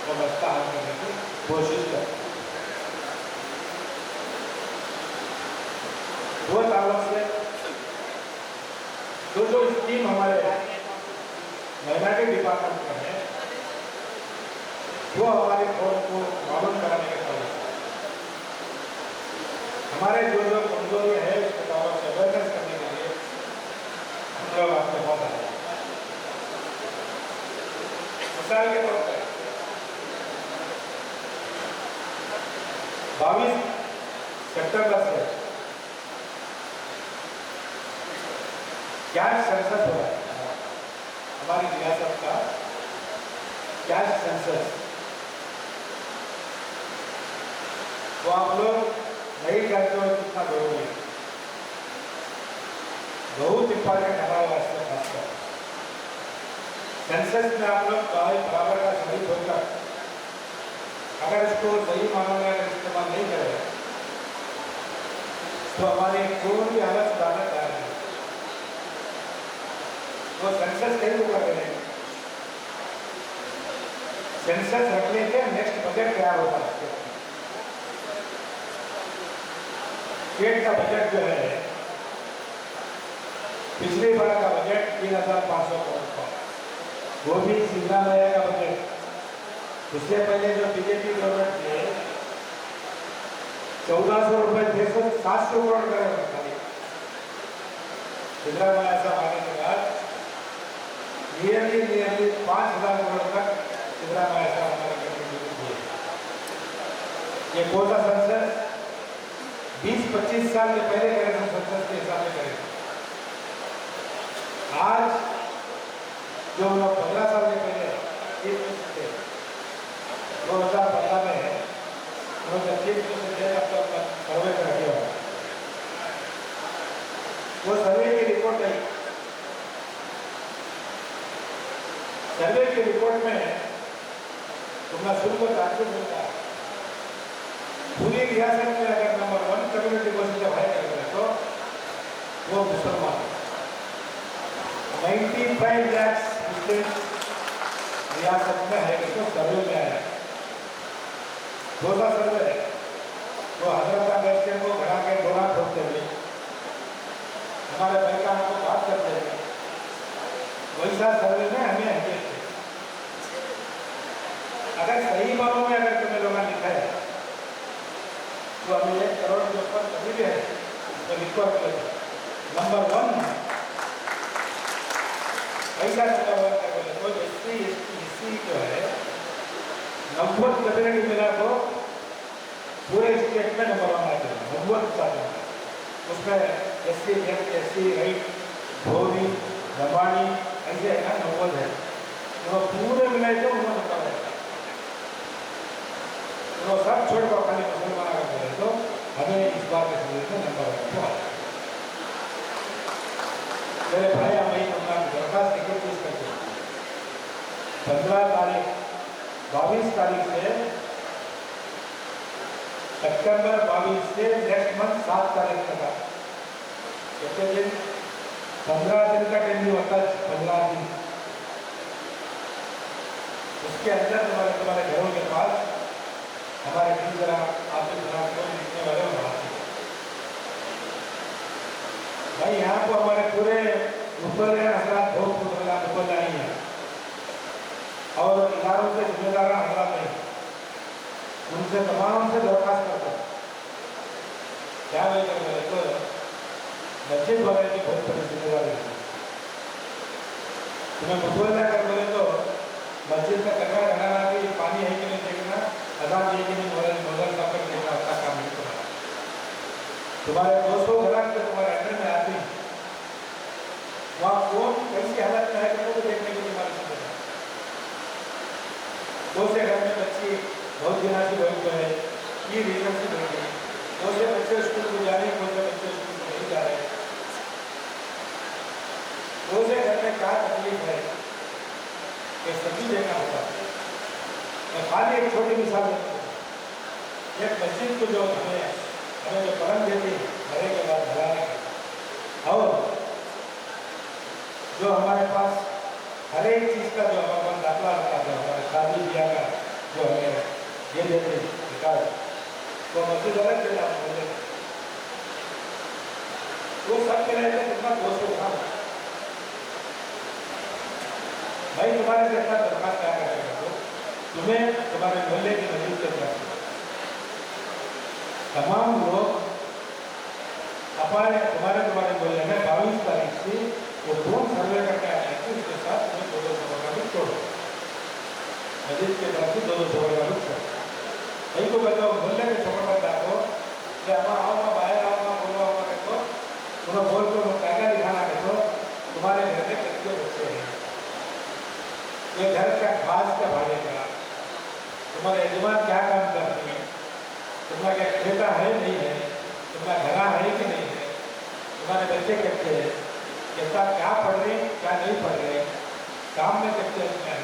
वो मसला हल करने की कोशिश करते हैं। वो ताल्लुक से जो स्कीम हमारे माइनॉरिटी डिपार्टमेंट में है वो हमारे फोरम को मालूम कराने के ताल्लुक से, हमारे जो कमजोरी है उसके ताल्लुक से अवेयरनेस करने के लिए हम लोग आपके पास आए। मिसाल के तौर पर 22 सितंबर से कैश सेंसस हो रहा है, हमारी रियासत का कैश सेंसस। तो आप लोग नहीं जानते हो कितना जरूरी है, बहुत इंपॉर्टेंट हमारे वास्ते खासकर सेंसस में आप लोग बराबर का शरीक होकर अगर इसको सही मानों में अगर इस्तेमाल नहीं करें तो हमारी कोई भी हालत सुधारने तैयार नहीं। वो सेंसस कहीं ऊपर करेंगे, सेंसस रखने के नेक्स्ट बजट तैयार होता है। स्टेट का बजट जो है पिछली बार का बजट 3,500 करोड़ का, वो भी सिद्धरामैया का बजट। उससे पहले जो बीजेपी गवर्नमेंट थे 1400 रुपए थे, 700 करोड़ का खाली। सिद्धरामैया साहब आने के बाद नियरली 5,000 करोड़ तक सिद्धरामैया साहब हमारे कंट्रीब्यूट किए। ये कौन सा संसद 20-25 साल के पहले करें, हम संसद के हिसाब से करें। आज जो लोग 15 साल के पहले 2015 में है, 2025 में अब तक सर्वे कर दिया होगा। वो सर्वे की रिपोर्ट आई, सर्वे की रिपोर्ट में तुमने सुनकर ताज्जुब होता है। पूरी रियासत में अगर नंबर 1 कम्युनिटी को जब है तो वो मुसलमान 95 लाख रियासत में है, तो सर्वे में आया। दूसरा सर्वे है वो हजरत बच्चे को घड़ा के डोला ठोकते हुए हमारे बहकानों को बात करते हुए वैसा सर्वे में हमें अहमियत है। अगर सही मानों में अगर तुम्हें लोगों ने लिखा है तो हमें 1 करोड़ के ऊपर कभी भी है तो रिकॉर्ड कर नंबर 1 ऐसा चला हुआ क्या बोले तो एससी जो है 90 कम्युनिटी मिला तो पूरे स्टेट में नंबर 1 आते हैं 90 साथ उसमें एससी राइट धोनी दबानी ऐसे है ना 90 है तो पूरे मिलाए तो उन्होंने नंबर है। तो सब छोड़ कर खाली मुसलमान अगर बोले तो हमें इस बार के समय में नंबर 1 को आता है। मेरे भाई हमें दरखास्त लिखित चीज करते 22 तारीख से सितंबर 22 से नेक्स्ट मंथ 7 तारीख तक कितने दिन 15 दिन का टेंडर होता है। 15 दिन उसके अंदर तुम्हारे घरों के पास हमारे टीचर आपके खिलाफ को लिखने वाले बनाते भाई यहाँ को हमारे पूरे मुतल्ले हजरात बहुत मुतल्ला नहीं है और इदारों के जिम्मेदार हजरात नहीं, उनसे तमाम से दरख्वास्त करता हूँ क्या बोले तो मस्जिद वाले की बहुत बड़ी जिम्मेदारी है। तुम्हें मुतल्ला कर बोले तो मस्जिद का कचरा हटाना भी पानी है कि नहीं देखना, अजान है कि नहीं मोदल का कर देखना, अच्छा काम नहीं करना। तुम्हारे 200 ग्राम के तुम्हारे अंडर में आती वहाँ कौन कैसी हालत में है तो देखने के लिए हमारे साथ बहुत से घर में बच्ची बहुत दिनों से बैठ गए, ये रीजन से बैठ गई, बहुत से बच्चे स्कूल में जा रहे हैं, बहुत से बच्चे स्कूल में नहीं जा रहे, बहुत से घर में क्या तकलीफ है ये सभी देखना होगा। मैं खाली एक छोटी मिसाल देता हूँ, एक मस्जिद को जो हमें जो पलंग देती घरे के बाद भराने का, और जो हमारे पास हर एक चीज़ का जो हमारे पास दाखला रखा था, हमारे शादी ब्याह का जो हमें ये देते निकाल तो मस्जिद अलग देता मुझे वो सब के रहते कितना 200 ग्राम। भाई तुम्हारे से इतना दरख्वास्त क्या करेगा तो तुम्हें तुम्हारे मोहल्ले की मस्जिद के अंदर तमाम लोग हमारे तुम्हारे मोहल्ले में 22 तारीख से वो ड्रोन सर्वे करके आए थे, उसके साथ तुम्हें 200 का भी छोड़ो, मस्जिद के तरफ से 200 का भी छोड़ो। भाई को बताओ मोहल्ले के छोटा बच्चा को कि हमारा आओ बाहर आओ बोलो आओ देखो तुम्हें बोल को कायदा दिखाना देखो तुम्हारे घर में कितने बच्चे हैं, ये घर का घास क्या भागेगा, तुम्हारे यजमान क्या काम करते हैं, तुम्हारा क्या बेटा है नहीं है, तुम्हारा घरा है कि नहीं है, तुम्हारे बच्चे कितने हैं, कैसा क्या पढ़ रहे हैं क्या नहीं पढ़ रहे, काम में कितने हैं,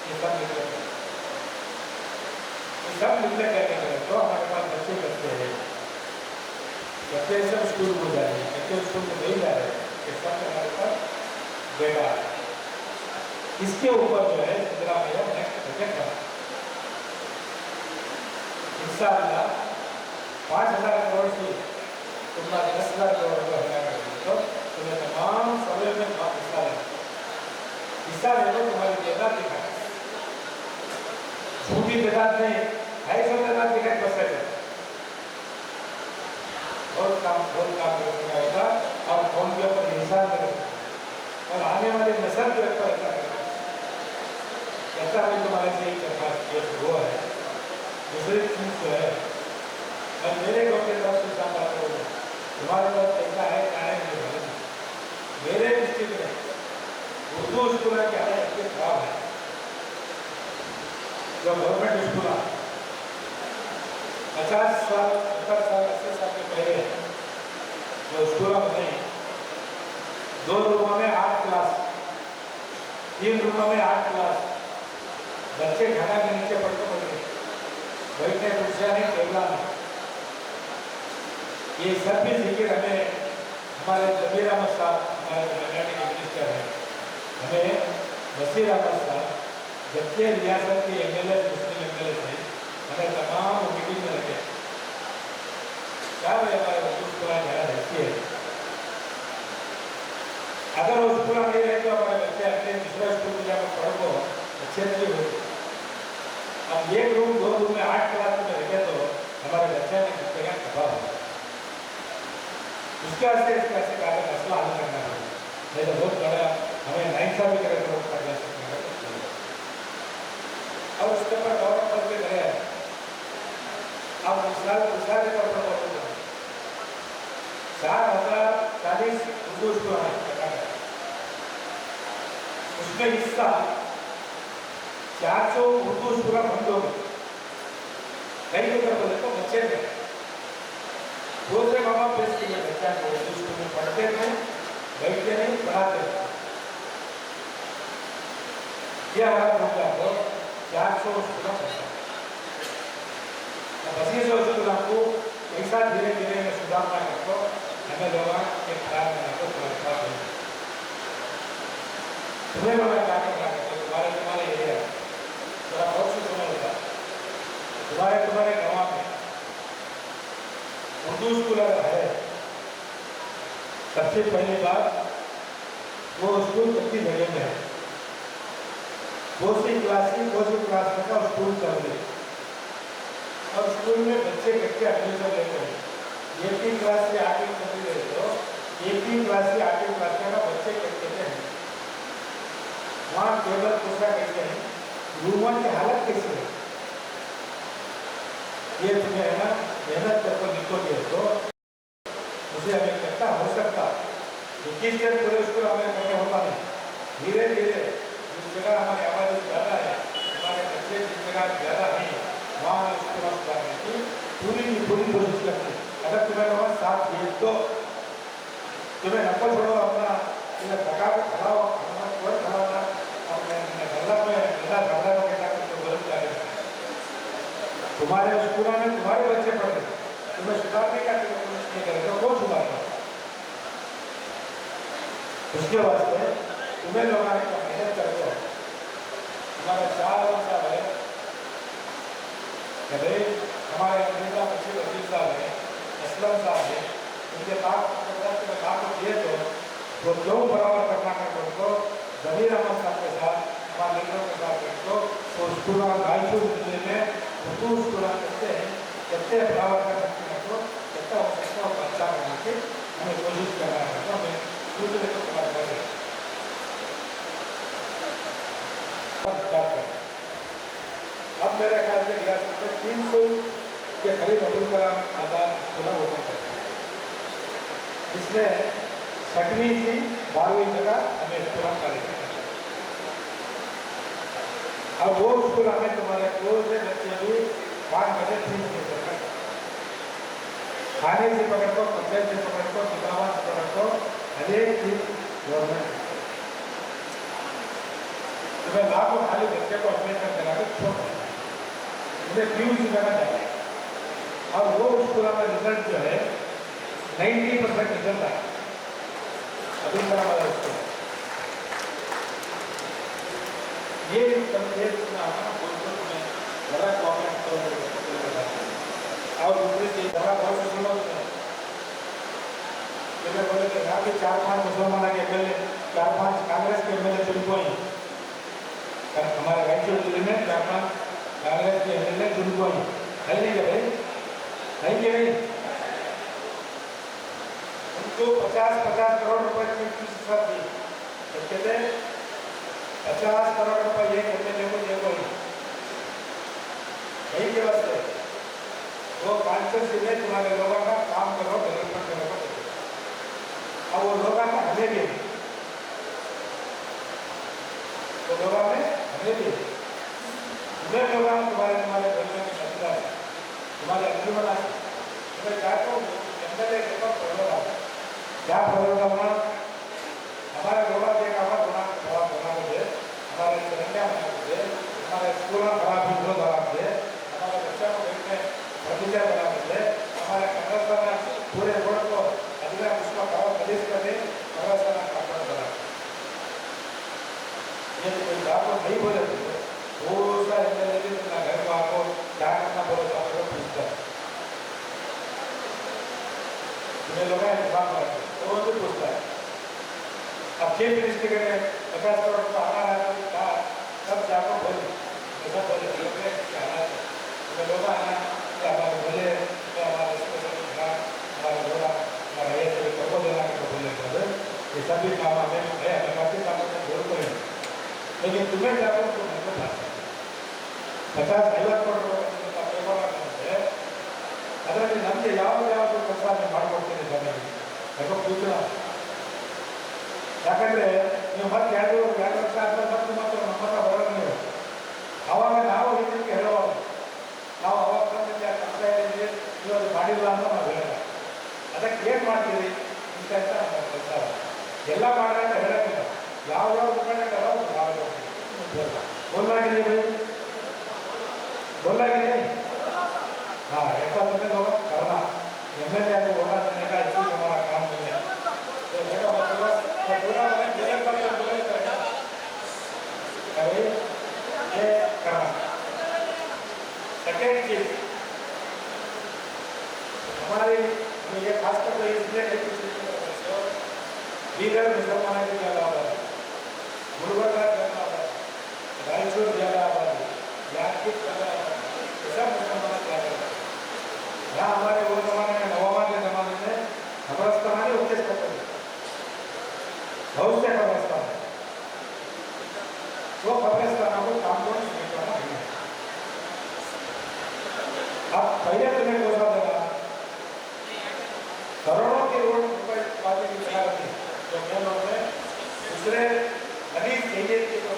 ये सब निकले कहने करें तो हमारे पास बच्चे करते हैं, बच्चे सब स्कूल में जा रहे हैं, बच्चे स्कूल में नहीं जा रहे, ये सब हमारे पास बेटा है। इसके ऊपर जो है सिद्धरामैया नेक्स्ट बजट है इंशाअल्लाह 5,000 करोड़ से तुम्हारा 10,000 करोड़ रुपये हटाकर तो तुम्हें तमाम सर्वे में हिस्सा ले लो, तुम्हारी तादाद दिखाए झूठी तादाद नहीं 250 तादाद दिखाए बस है बहुत काम करना होगा और कौन के ऊपर इंसान करेगा और आने वाले नस्ल के ऊपर ऐसा करेगा। ऐसा भी तुम्हारे से ही दरखास्त हुआ है। दूसरी चीज जो है मैं मेरे गाँव के तरफ से जानता हूँ तुम्हारे पास ऐसा है क्या है मेरे डिस्ट्रिक्ट में उर्दू स्कूल की हालत इतनी खराब है, जो गवर्नमेंट स्कूल 50 साल 70 साल 80 साल के पहले जो स्कूल बने 2 रूमों में 8 क्लास 3 रूमों में 8 क्लास, बच्चे खाना के नीचे पड़ते पड़े बैठने कुर्सियाँ नहीं टेबला नहीं, ये सब भी जिक्र हमें हमारे जबीर अहमद साहब हमारे माइनॉरिटी के मिनिस्टर हैं, हमें वसीर अहमद साहब जबकि रियासत के MLA मुस्लिम MLA थे हमें तमाम मीटिंग में रखे क्या भाई हमारे वसूल पूरा ध्यान रखिए, अगर वो स्कूल नहीं रहे तो हमारे बच्चे अपने दूसरे स्कूल में जाकर पढ़ को अच्छे नहीं होते। अब 1 रूम 2 रूम में 8 क्लास में रखे तो हमारे बच्चे ने किस जगह खपा हो उसके वास्ते इसका ऐसे कार्य मसला हल करना है, नहीं तो बहुत बड़ा हमें नाइंसाफी भी करे तो कर जा सकते हैं और उसके ऊपर गौरव करके गए। अब मिसाल के तौर पर 4,040 उर्दू स्कूल हैं, उसमें हिस्सा 400 उर्दू स्कूल बंद हो गए, कई जगह बोले तो बच्चे थे दूसरे माँ बाप बेच के बच्चा को उर्दू स्कूल में पढ़ते थे बैठते नहीं पढ़ाते थे, यह हालत हो गया तो 400 स्कूल बसी से स्कूल आपको ऐसा धीरे धीरे में सुधारना करको हमें लोग एक खराब में को तुम्हें लोग क्या करना है तुम्हारे एरिया थोड़ा बहुत से सुना होगा तुम्हारे गाँव में उर्दू स्कूल अगर है सबसे बच्चे पहली बार वो स्कूल कितनी जगह में है, कोसी क्लास में का स्कूल चल रही और स्कूल में बच्चे कच्चे एडमिशन लेते हैं। 1 क्लास से 8वीं चली गए तो 1 क्लास से 8वीं क्लास का बच्चे कहते हैं वहाँ टेबल कुर्सा कैसे हैं, रूमों की हालत कैसी है, ये तुम्हें है ना मेहनत करके लिखोगे तो मुझे हमें करता हो सकता 21 दिन पूरे स्कूल हमें करने होता नहीं। धीरे धीरे जिस जगह हमारी आबादी ज़्यादा है, हमारे बच्चे जिस जगह ज़्यादा है वहाँ स्कूल हम जाने की पूरी कोशिश करते हैं। अगर तुम्हें वहाँ साथ दिए तो तुम्हें नको छोड़ो अपना तुम्हें थका खड़ाओ अपना कोई खड़ाओ अपने गला में गला के साथ तो गलत जा रहे तुम्हारे स्कूल में तुम्हारे बच्चे पढ़े तुम्हें सुधारने का कोशिश नहीं करेगा, कौन सुधारेगा? उसके वास्ते तुम्हें लोग मेहनत करते हो। हमारा 4 साल है कि भाई हमारे अमेरिका बच्चे वजीर साहब है, असलम साहब है, उनके बात को दिए तो वो क्यों बराबर करना कर उनको जमीर अहमद साहब के साथ हमारे लीडरों के साथ उनको तो स्कूल रायचूर जिले में उर्दू स्कूल करते हैं, कितने बराबर कर सकते हैं तो कितना हो सकता है अच्छा बना के हमें कोशिश करना है तो हमें दूसरे को सवाल कर रहे अब मेरे ख्याल से रियासत में 300 के करीब अब्दुल कलाम आज़ाद स्कूल होते हैं, इसमें 6वीं से 12वीं जगह हमें स्कूल करेंगे। अब वो स्कूल हमें तुम्हारे स्कूल से बच्चे भी 5 बजे 3 बजे तक खाने से पकड़ को, कपड़े से पकड़ को, किताबों से पकड़ को हर एक चीज गवर्नमेंट तुम्हें लाखों खाली बच्चे को एडमिशन करा के छोड़ उन्हें फ्यूज करना चाहिए। और वो स्कूल में रिजल्ट जो है 90% रिजल्ट आया अभी तरह वाला स्कूल ये बड़ा कॉमेंट और दूसरी चीज बड़ा बहुत सुनो बोले कि यहाँ के 4-5 मुसलमान के एमएलए 4-5 कांग्रेस के एमएलए चुन को ही हमारे रायचूर जिले में 4-5 कांग्रेस के एमएलए चुन को ही है नहीं क्या भाई, है कि नहीं? उनको 50 करोड़ रुपए की फीस दी तो कहते 50 करोड़ रुपए ये एमएलए को ये कोई यही के वास्ते वो कॉन्स्टिट्यूंसी में तुम्हारे लोगों का काम करो, डेवलपमेंट करो और वो लोग हमें भी तो लोग हमें भी तुम्हें लोग तुम्हारे बोलने की क्षमता है, तुम्हारे अंदर तुम्हें क्या तो एमएलए के पास प्रॉब्लम क्या प्रॉब्लम करना हमारे लोग खराब बना दे, हमारे सरंजा बना दे, हमारे स्कूल खराब विंडो बना दे, हमारे बच्चों को देखने फर्नीचर बना दे, हमारे कंडक्टर पूरे रोड को अगला उसका खराब गलीज कर दे, बड़ा सारा काटना बना ये कोई बात नहीं बोले वो सा एमएलए भी अपना घर को आपको क्या करना बोले तो आपको पूछता है तुम्हें लोग तो वो भी पूछता है। अब चीफ मिनिस्टर के 50 करोड़ रुपये आना है कहा सब जाको बोले सब बोले आना तुम्हें लोग आना हमारे बोले हमारे हमारे लोग हमारा ये सभी कब देना के बोले ये सब भी काम हमें है हमें बाकी काम जरूर करेंगे लेकिन तुम्हें जाकर तो नहीं था 50-50 करोड़ रुपये का पेपर है ಅದರಲ್ಲಿ ನಮಗೆ ಯಾವ್ದು ಕೆಲಸ ಮಾಡಿಕೊಡ್ತೀನಿ ಸರ್ ಯಾಕೋ ಕೂತಿಲ್ಲ ಯಾಕಂದ್ರೆ ನೀವು ಮತ್ತೆ 2 ವರ್ಷ ಆದ್ಮೇಲೆ ಮತ್ತೆ ನಮ್ಮ ಹತ್ರ ಬರೋದು ನೀವು ಅವಾಗ ನಾವು ಇದಕ್ಕೆ ಹೇಳೋದು ನಾವು ಅವಾಗ ಬಂದಿದ್ದೆ ಕೆಲಸ ಹೇಳಿದ್ವಿ ನೀವು ಅದು ಮಾಡಿಲ್ಲ ಅಂತ ನಾವು ಹೇಳೋಣ ಅದಕ್ಕೆ ಏನು ಮಾಡ್ತೀವಿ ಇಂಥ ಕೆಲಸ ಎಲ್ಲ ಮಾಡ್ರೆ ಅಂತ ಹೇಳೋದಿಲ್ಲ ಯಾವ ಮುಖಂಡರು बोलना कि नहीं भाई बोलना कि नहीं हाँ ऐसा तुम्हें लोग करना एमएलए को बोलना देने का इसी हमारा काम नहीं है तो देखा मतलब पूरा मेरे पर बोले अरे ये करना सेकेंड चीज हमारी ये खासकर तो इसलिए ಬೀದರ್ ಮುಸಲ್ಮಾನರಿಗೆ ज़्यादा आबादी, गुलबर्गा ज़्यादा आबादी, रायचूर ज़्यादा आबादी, यादगीर ज़्यादा आबादी, ये सब मुसलमान ज़्यादा है। यहाँ हमारे वो जमाने में नवाबा के जमाने में कब्रिस्तान ही उनके करते थे, बहुत से कब्रिस्तान है। वो कब्रिस्तानों को कामकाज नहीं करना है। अब पहले तुम्हें बोला देगा करोड़ों के रुपए बातें की तैयार थी तो मैं लोग ने दूसरे अली सैयद के जो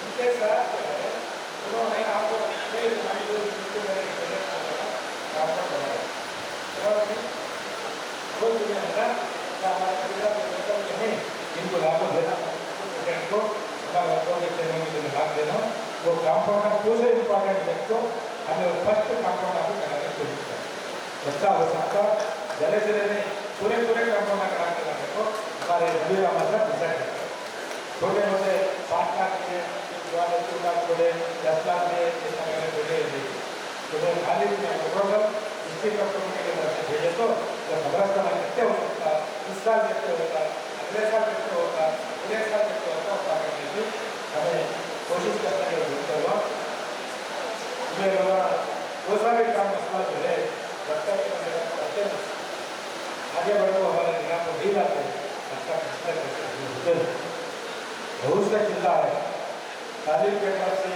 उनके साथ जो है उन्होंने आपको कई मायनों में काम कराया और वो जो है ना हमारा कबीला के लोग नहीं इनको लागू देना को हमारे लोगों के चैनल में लाभ देना वो काम करना दूसरे इम्पोर्टेंट व्यक्ति हमें फर्स्ट काम करना भी कराने की कोशिश करें बच्चा हो सकता जले जले नहीं पूरे काम करना करा के लाने को हमारे रबीरा मतलब डिसाइड करते हैं छोटे मोटे 5 लाख में 2 लाख बोले 10 लाख में ऐसा करने बोले तो वो खाली प्रोग्राम इसके कपड़ों के लिए भेजे तो जब कब्रिस्तान कितने हो सकता इस साल कितने होता अगले साल कितने होता अगले साल कितने होता करने की हमें कोशिश करने की जरूरत हुआ हमें लगा वो सारे काम मसला जो है जब तक करते हैं आगे बढ़ो हमारे निगाह को भी लाते अच्छा होते बहुत से चिंता है तालीम के तरफ से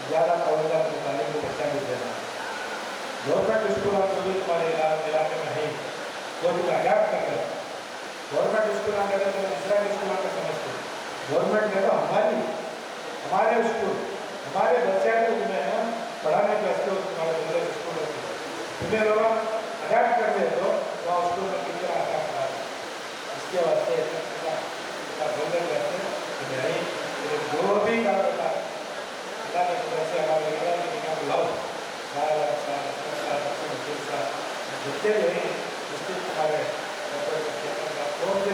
ज़्यादा तवज्जो अपनी तालीम को बच्चा भी देना गवर्नमेंट स्कूल आप जो भी तुम्हारे इलाके में है वो भी अडाप्ट कर रहे गवर्नमेंट स्कूल आने का तो दूसरा स्कूल आकर समझते गवर्नमेंट ने तो हमारे स्कूल हमारे बच्चे को तुम्हें पढ़ाने के वास्ते तुम्हारे दूसरे स्कूल होते तुम्हें लोग अडाप्ट कर दे तो वहाँ स्कूल में टीचर आता पढ़ा इसके वास्ते बोलने के वास्ते जो भी काम होता है अल्लाह के वजह से हमारे बुलाओ जितने भी हैं उसके हमारे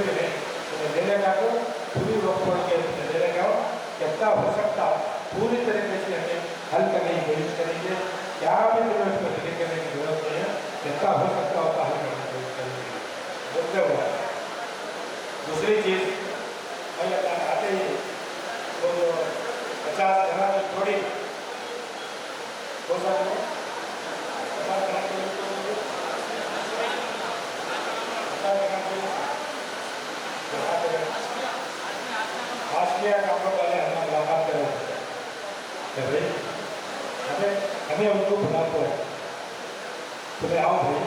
भी हैं तुम्हें लेने का तो पूरी रोक तोड़ के तुम्हें लेने का कितना हो सकता पूरी तरीके से हमें हल करने की कोशिश करेंगे क्या भी तुम्हें उसको डिले करने की जरूरत नहीं है कितना हो सकता होता हल करने की कोशिश करेंगे बोलते हुआ दूसरी चीज़ मैं आते ही वो जो 50 घरा में थोड़ी हो सकते राष्ट्रीय कामों वाले हमें मुलाकात करें भाई हमें उनको बुलाते हैं तुम्हें आओ भाई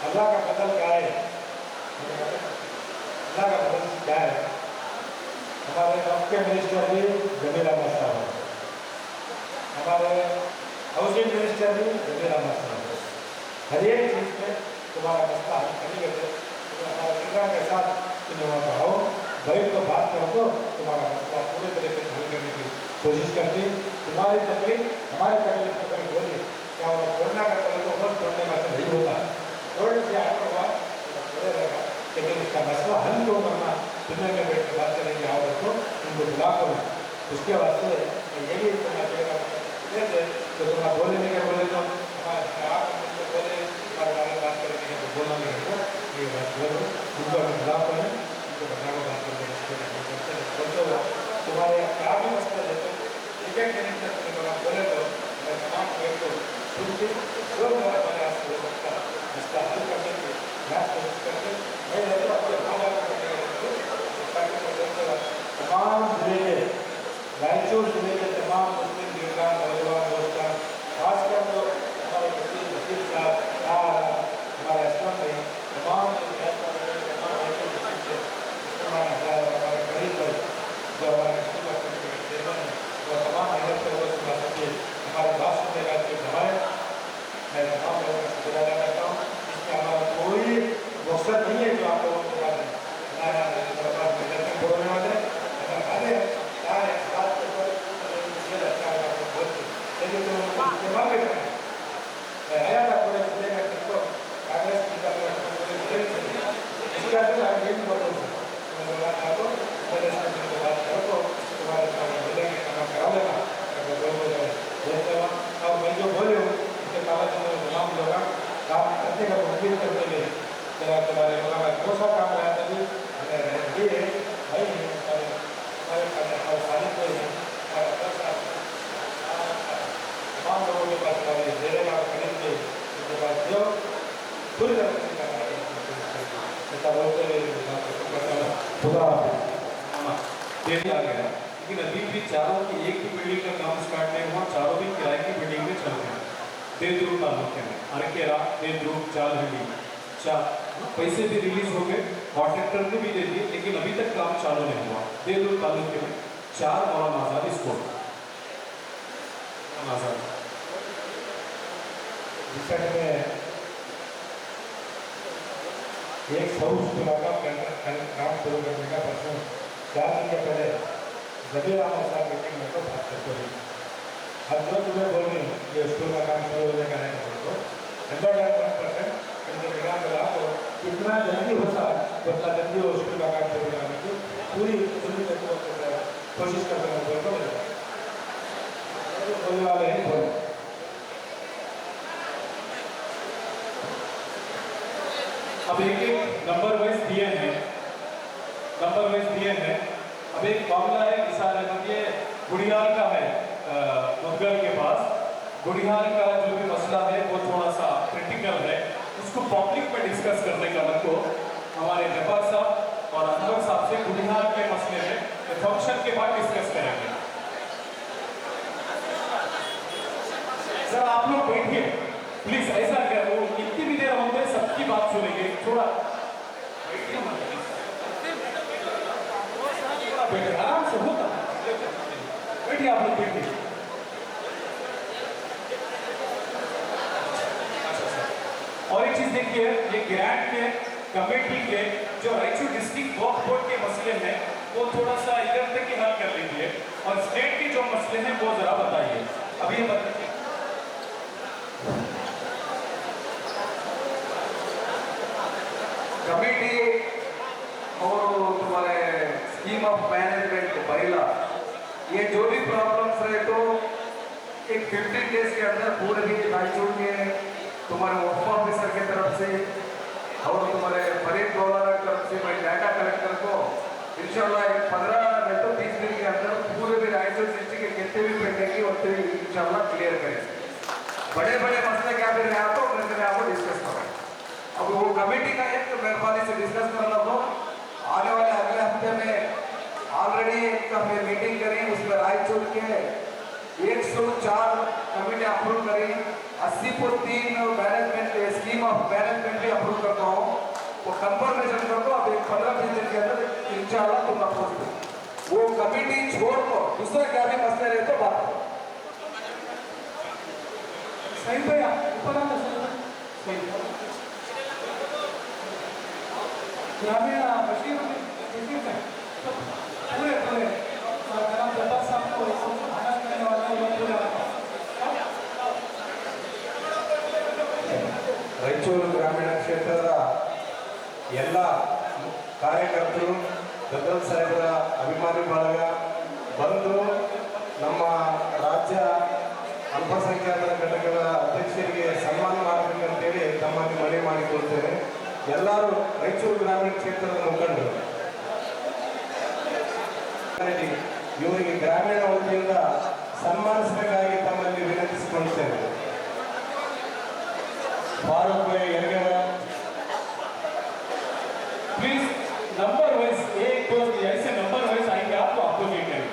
अल्लाह का बदल क्या है अल्लाह का बदल क्या है हमारे मुख्य मिनिस्टर भी जमीर अहमद साहब हमारे हाउसिंग मिनिस्टर भी जमीर अहमद साहब हर एक चीज़ में तुम्हारा मसला हल करेंगे तो हमारे पिता के साथ तुम्हें वहाँ पढ़ाओ भाई तो बात करो तो तुम्हारा मसला पूरे तरीके से हल करने की कोशिश करती तुम्हारी तकलीफ हमारी तकलीफ को कभी बोलिए क्या वो छोड़ना का चलो तो बस छोड़ने का तो नहीं होता छोड़ने से आगे हुआ छोड़े रहेगा लेकिन इसका मसला हल क्यों करना तुम्हें में बैठ के बात करेंगे आओ रखो उनको बुला करो उसके वास्ते यही तुम्हारा तो तुम्हारा बोले नहीं क्या बोले तो हमारे आप बोले हमारे बारे में बात करेंगे तो बोलना नहीं हो ये बात बोलो उनको हमें बुला करें उनको बता को बात करते हो तुम्हारे क्या भी मसला है तो एक एक मिनट तक तुम्हें बोले तो मैं तमाम पेड़ को सुनती जो मेरा प्रयास हो सकता इसका हल करने की प्रयास कोशिश करके मैं रहता अपने भागा करने तमाम जिले के रायचूर जिले के तमाम मुस्लिम गिरगान नौजवान दोस्तान खासकर जो हमारे वकील साहब हमारे असलम भाई तमाम हमारे करीब भाई जो हमारे चेयरमैन है वो तमाम मेहनत से वो सुना सकते हमारे बात सुनने का जो जमाए मैं तमाम लोगों का शुक्रिया अदा करता हूँ इसमें हमारा कोई मकसद नहीं है जो आप लोगों को बता दें बोलने वाले अगर आधे सारे बात के ऊपर मुझे अच्छा है आपको बोलते लेकिन तो इस्तेमाल भी करना मैं आया था पूरे जिले में जिसको कांग्रेस की इसका तो आप ये भी बोलो मैं बोला था तो मेरे साथ बात करो तो तुम्हारे सामने बोलेंगे खाना करा लेना अगर बोल जाए और मैं जो बोले हूँ उसके कागज में तमाम लोग काम करने का उम्मीद करते हुए तुम्हारे लोगों का कौन सा काम रहा था लिए भाई हमारे खाली को तमाम लोगों के पास हमारे जेरे का खरीद के उनके पास जो पूरी तरह से ऐसा बोलते खुदा दे दिया गया है, लेकिन अभी भी चारों की एक ही बिल्डिंग का काम स्टार्ट नहीं हुआ, चारों भी किराए की बिल्डिंग में चल रहे हैं। देवदुर्ग तालुके में अरकेरा, देवदुर्ग, चालहंडी, पैसे भी रिलीज हो गए, कॉन्ट्रैक्टर ने भी दे दिए, लेकिन अभी तक काम चालू नहीं हुआ। देवदुर्ग तालुके में 4 मौलाना आजाद स्कूल आजाद में एक हाउस खुला का काम शुरू करने का प्रश्न 4 दिन के पहले जबीर अहमद साहब मीटिंग में तो बात करते हुए अब जो तुम्हें बोल रही हूँ ये स्कूल का काम शुरू होने का नहीं तो 100% इनके निगाह में रहा तो कितना जल्दी होता उतना जल्दी वो स्कूल का काम शुरू कराने की पूरी कोशिश करते हैं बोलने वाले हैं बोले अब एक नंबर वाइज दिए हैं, अब एक मामला है किसान ये गुड़ियाल का है, मुदगल के पास गुड़ियाल का जो भी मसला है वो थोड़ा सा क्रिटिकल है, उसको पब्लिक में डिस्कस करने का हमको हमारे जफर साहब और अनवर साहब से गुड़ियाल के मसले में फंक्शन के बाद डिस्कस करेंगे। सर आप लोग बैठिए प्लीज, ऐसा कर वो कितनी भी देर होंगे सबकी बात सुनेंगे, थोड़ा बैठिए आराम से होता बैठिए आप लोग बैठिए। और एक चीज देखिए, ये ग्रांट के कमेटी के जो रायचूर डिस्ट्रिक्ट वक्फ बोर्ड के मसले हैं वो थोड़ा सा इधर तक ही हल कर लीजिए, और स्टेट के जो मसले हैं वो जरा बताइए। अभी ये बताइए कमेटी और तुम्हारे स्कीम ऑफ मैनेजमेंट पहला ये जो भी प्रॉब्लम्स रहे तो एक 15 डेज के अंदर पूरे भी रायचूर के तुम्हारे वक्फ ऑफिसर की तरफ से और तुम्हारे फरीद गौलाना की तरफ से मैं डाटा कलेक्टर को इंशाल्लाह एक 15 नहीं तो 30 दिन के अंदर पूरे भी रायचूर डिस्ट्रिक्ट के कितने भी पेंडिंग होते हुए इंशाल्लाह क्लियर करेंगे। बड़े बड़े मसले क्या फिर मैं आपको डिस्कस करूँ। अब वो कमेटी का एक मेहरबानी से डिस्कस करना हो, आने वाले अगले हफ्ते में ऑलरेडी एक हमने मीटिंग करी, उसमें रायचूर के 104 कमेटी अप्रूव करी, 80/3 मैनेजमेंट स्कीम ऑफ मैनेजमेंट भी अप्रूव करता हूँ, वो कंफर्मेशन कर दो। अब एक 15-20 दिन के अंदर इंशाल्लाह तुम अप्रूव करो। वो कमेटी छोड़ दो, दूसरा क्या भी मसले रहे तो बात करो। सही भैया ऊपर आना सही ग्रामीण बशीर में तो पूरे जनाब जब्बार साहब को आगाज करने वाला है पूरा ರಾಯಚೂರು ಗ್ರಾಮೀಣ ಕ್ಷೇತ್ರದ ಎಲ್ಲ ಕಾರ್ಯಕರ್ತರು ಗದ್ದಲ್ ಸಾಹೇಬರ ಅಭಿಮಾನಿ ಬಳಗ ಬಂದು ನಮ್ಮ ರಾಜ್ಯ ಅಲ್ಪಸಂಖ್ಯಾತರ ಘಟಕದ ಅಧ್ಯಕ್ಷರಿಗೆ ಸನ್ಮಾನ ಮಾಡಬೇಕಂತೇಳಿ ತಮ್ಮಲ್ಲಿ ಮನವಿ ಮಾಡಿಕೊಳ್ತೇನೆ. ಎಲ್ಲರೂ ರಾಯಚೂರು ಗ್ರಾಮೀಣ ಕ್ಷೇತ್ರದ ಮುಖಂಡರು ಇವರಿಗೆ ಗ್ರಾಮೀಣ ವತಿಯಿಂದ ಸನ್ಮಾನಿಸಬೇಕಾಗಿ ತಮ್ಮಲ್ಲಿ ವಿನಂತಿಸಿಕೊಳ್ಳುತ್ತೇನೆ. फारूक भाई प्लीज नंबर वाइज 1 2 ऐसे नंबर वाइज आएंगे आप तो आपको मीट करेंगे।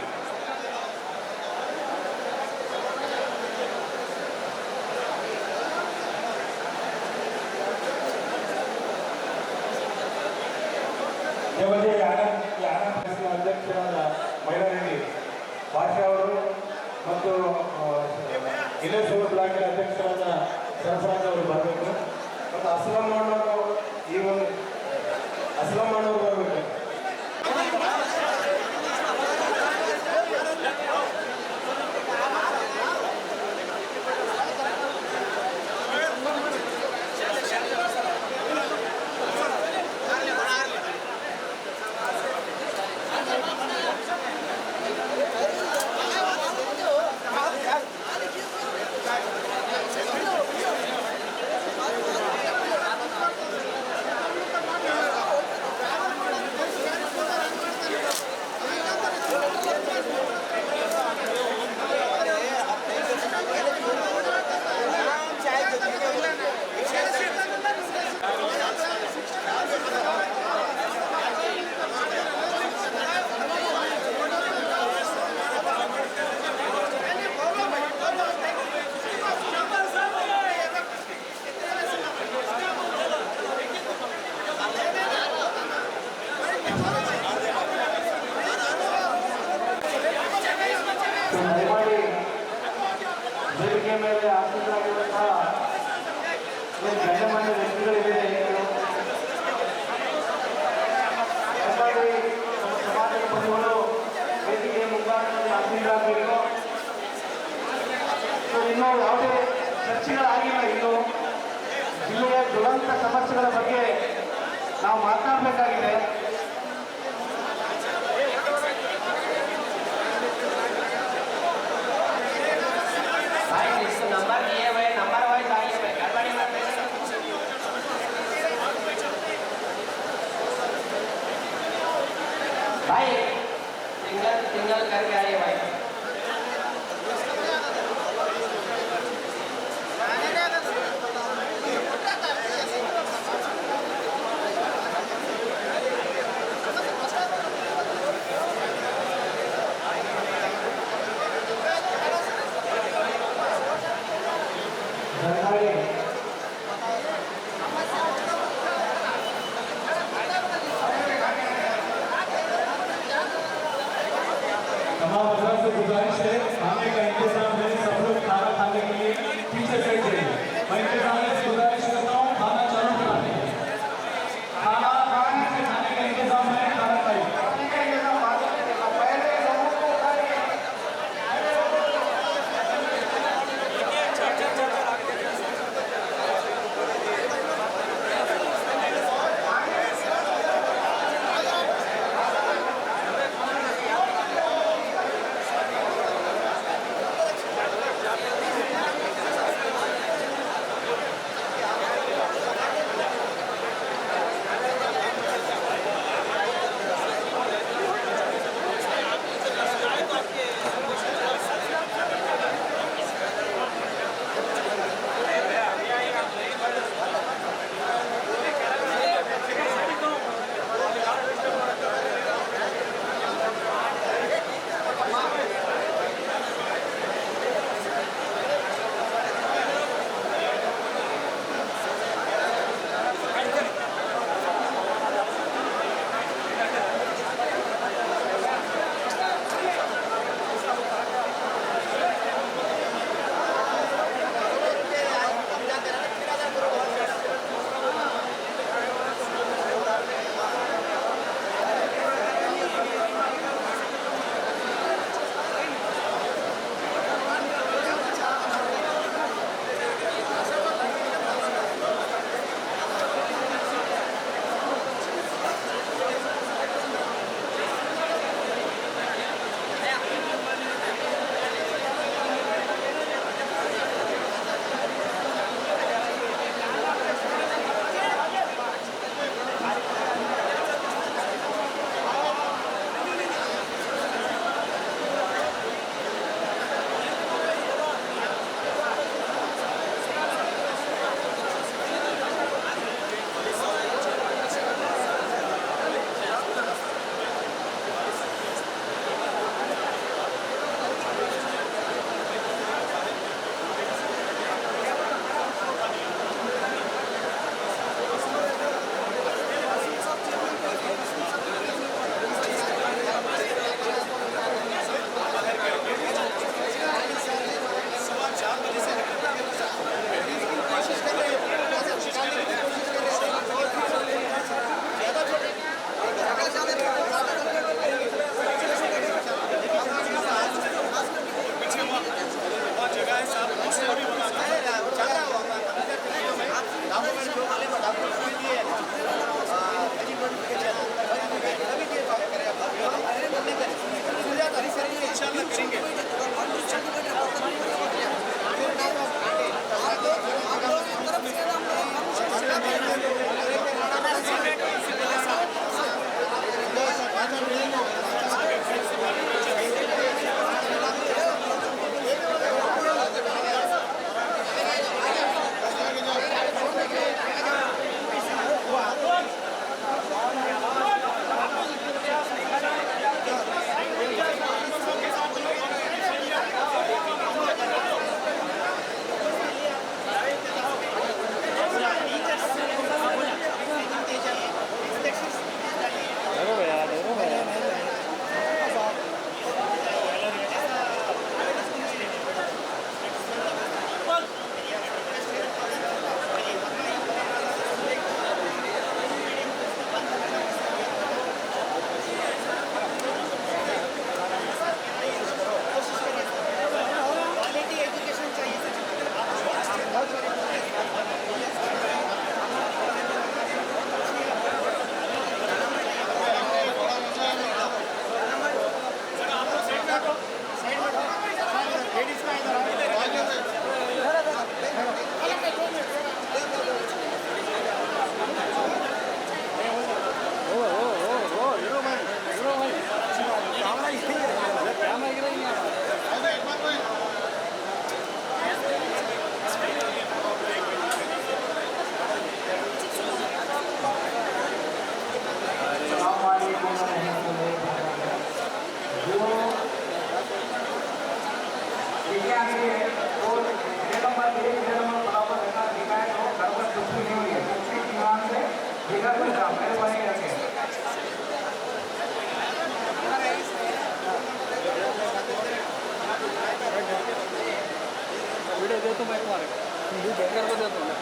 ಅಧ್ಯಕ್ಷರಾದ ಮೈಲಾರೆಡ್ಡಿ ಭಾಷಾ ಅವರು ಮತ್ತು ಇಲೇಶ್ವರ ಬ್ಲಾಕಿನ ಅಧ್ಯಕ್ಷರಾದ ಸರ್ಫರಾಜ್ ಅವರು ಬರಬೇಕು ಮತ್ತು ಅಸ್ಲಂ ಮಾಡೋರು ಈ ಒಂದು ಅಸ್ಲಂ ಮಾಡೋರು ಬರಬೇಕು. ವೇದಿಕೆ ಮೇಲೆ ಆಸೀನರಾಗಿರುವಂತಹ ಗಣ್ಯಮಾನ್ಯ ವ್ಯಕ್ತಿಗಳಿವೆ. ದಯಮಾಡಿ ನಮ್ಮ ಸಮಾಜದ ಬಂಧುಗಳು ವೇದಿಕೆಯ ಮುಂಭಾಗದಲ್ಲಿ ಆಸೀನರಾಗಬೇಕು. ಇನ್ನೂ ಯಾವುದೇ ಚರ್ಚೆಗಳಾಗಿಲ್ಲ. ಇನ್ನು ಜಿಲ್ಲೆಯ ಜ್ವಲಂತ ಸಮಸ್ಯೆಗಳ ಬಗ್ಗೆ ನಾವು ಮಾತನಾಡಬೇಕಾಗಿದೆ. नंबर दिए हुए नंबर वाइज आइए भाई गड़बड़ी मत भाई सिंगल सिंगल करके आइए भाई. तमाम तो मैं तुम्हारे बेकार को देता हूँ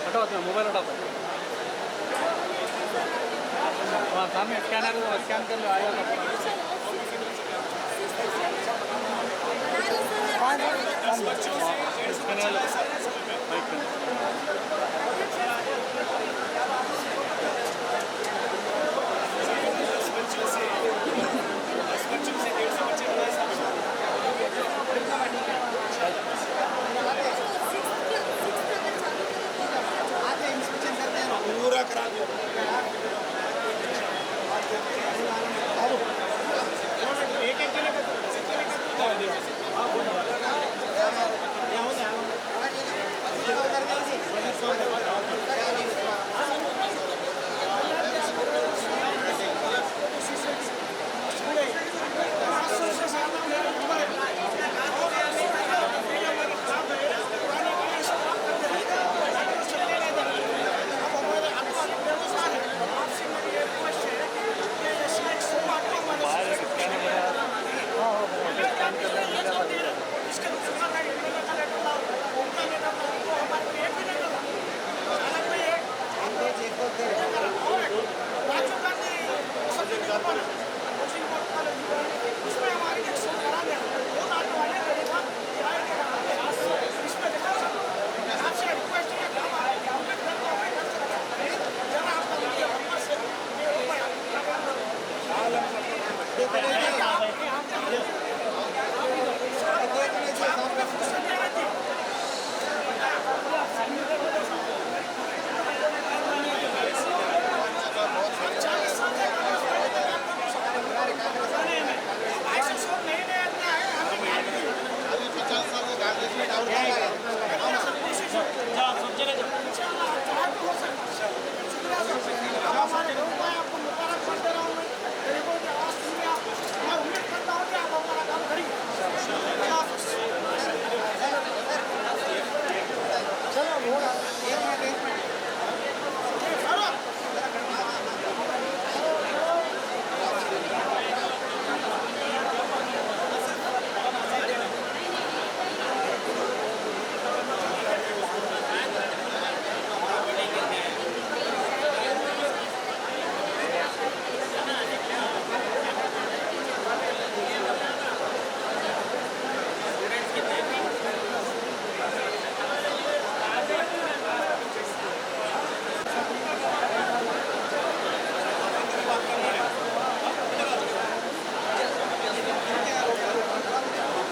हटाओ तुम्हें मोबाइल हटाओ हाँ सामने स्कैनर स्कैन कर लो आएगा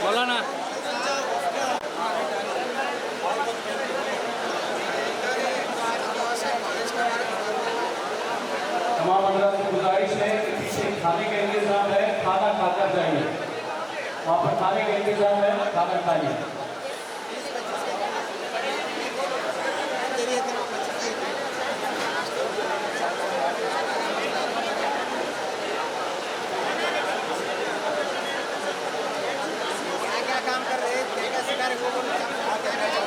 बोला ना तमाम हजरात से गुजारिश है कि पीछे खाने का इंतजाम है, खाना खाकर जाइए। वहाँ पर खाने का इंतजाम है, खाना खाइए। क्या काम कर रहे हैं, क्या सिखा रहे हो?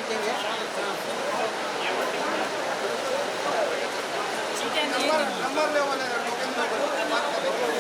रखेंगे। नंबर लेवल है, टोकन नंबर बात करेंगे।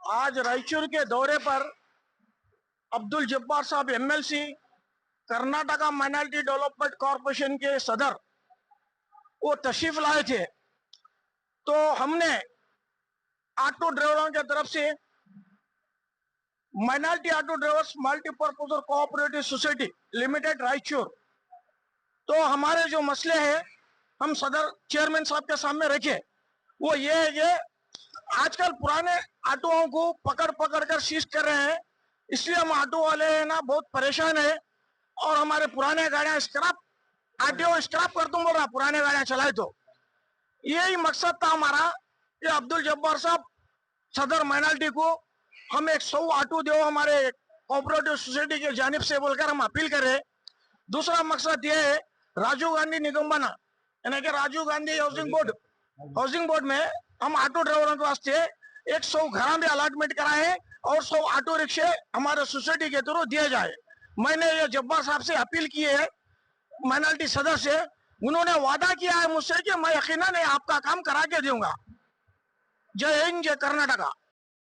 आज रायचूर के दौरे पर अब्दुल जब्बार साहब MLC, Karnataka minority development corporation के सदर, वो तशरीफ लाए थे। तो हमने ऑटो ड्राइवरों की तरफ से minority auto drivers multipurpose cooperative society limited Raichur तो हमारे जो मसले हैं हम सदर चेयरमैन साहब के सामने रखे, वो ये है कि आजकल पुराने ऑटोओं को पकड़ पकड़ कर सीज कर रहे हैं, इसलिए हम ऑटो वाले हैं ना बहुत परेशान है। और हमारे पुराने गाड़ियां स्क्रैप, आरटीओ स्क्रैप कर तुम बोल रहा पुराने गाड़ियां चलाए, तो यही मकसद था हमारा कि अब्दुल जब्बार साहब सदर माइनॉरिटी को हम 100 ऑटो दो हमारे कोऑपरेटिव सोसाइटी की जानिब से बोलकर हम अपील करें। दूसरा मकसद ये है राजीव गांधी निगम यानी कि राजीव गांधी हाउसिंग बोर्ड में हम ऑटो ड्राइवरों के वास्ते 100 घर भी अलॉटमेंट कराए और 100 ऑटो रिक्शे हमारे सोसाइटी के थ्रू दिए जाए। मैंने ये जब्बार साहब से अपील की है, माइनॉरिटी सदर से, उन्होंने वादा किया है मुझसे कि मैं यकीनन आपका काम करा के दूंगा। जय हिंद, जय कर्नाटका।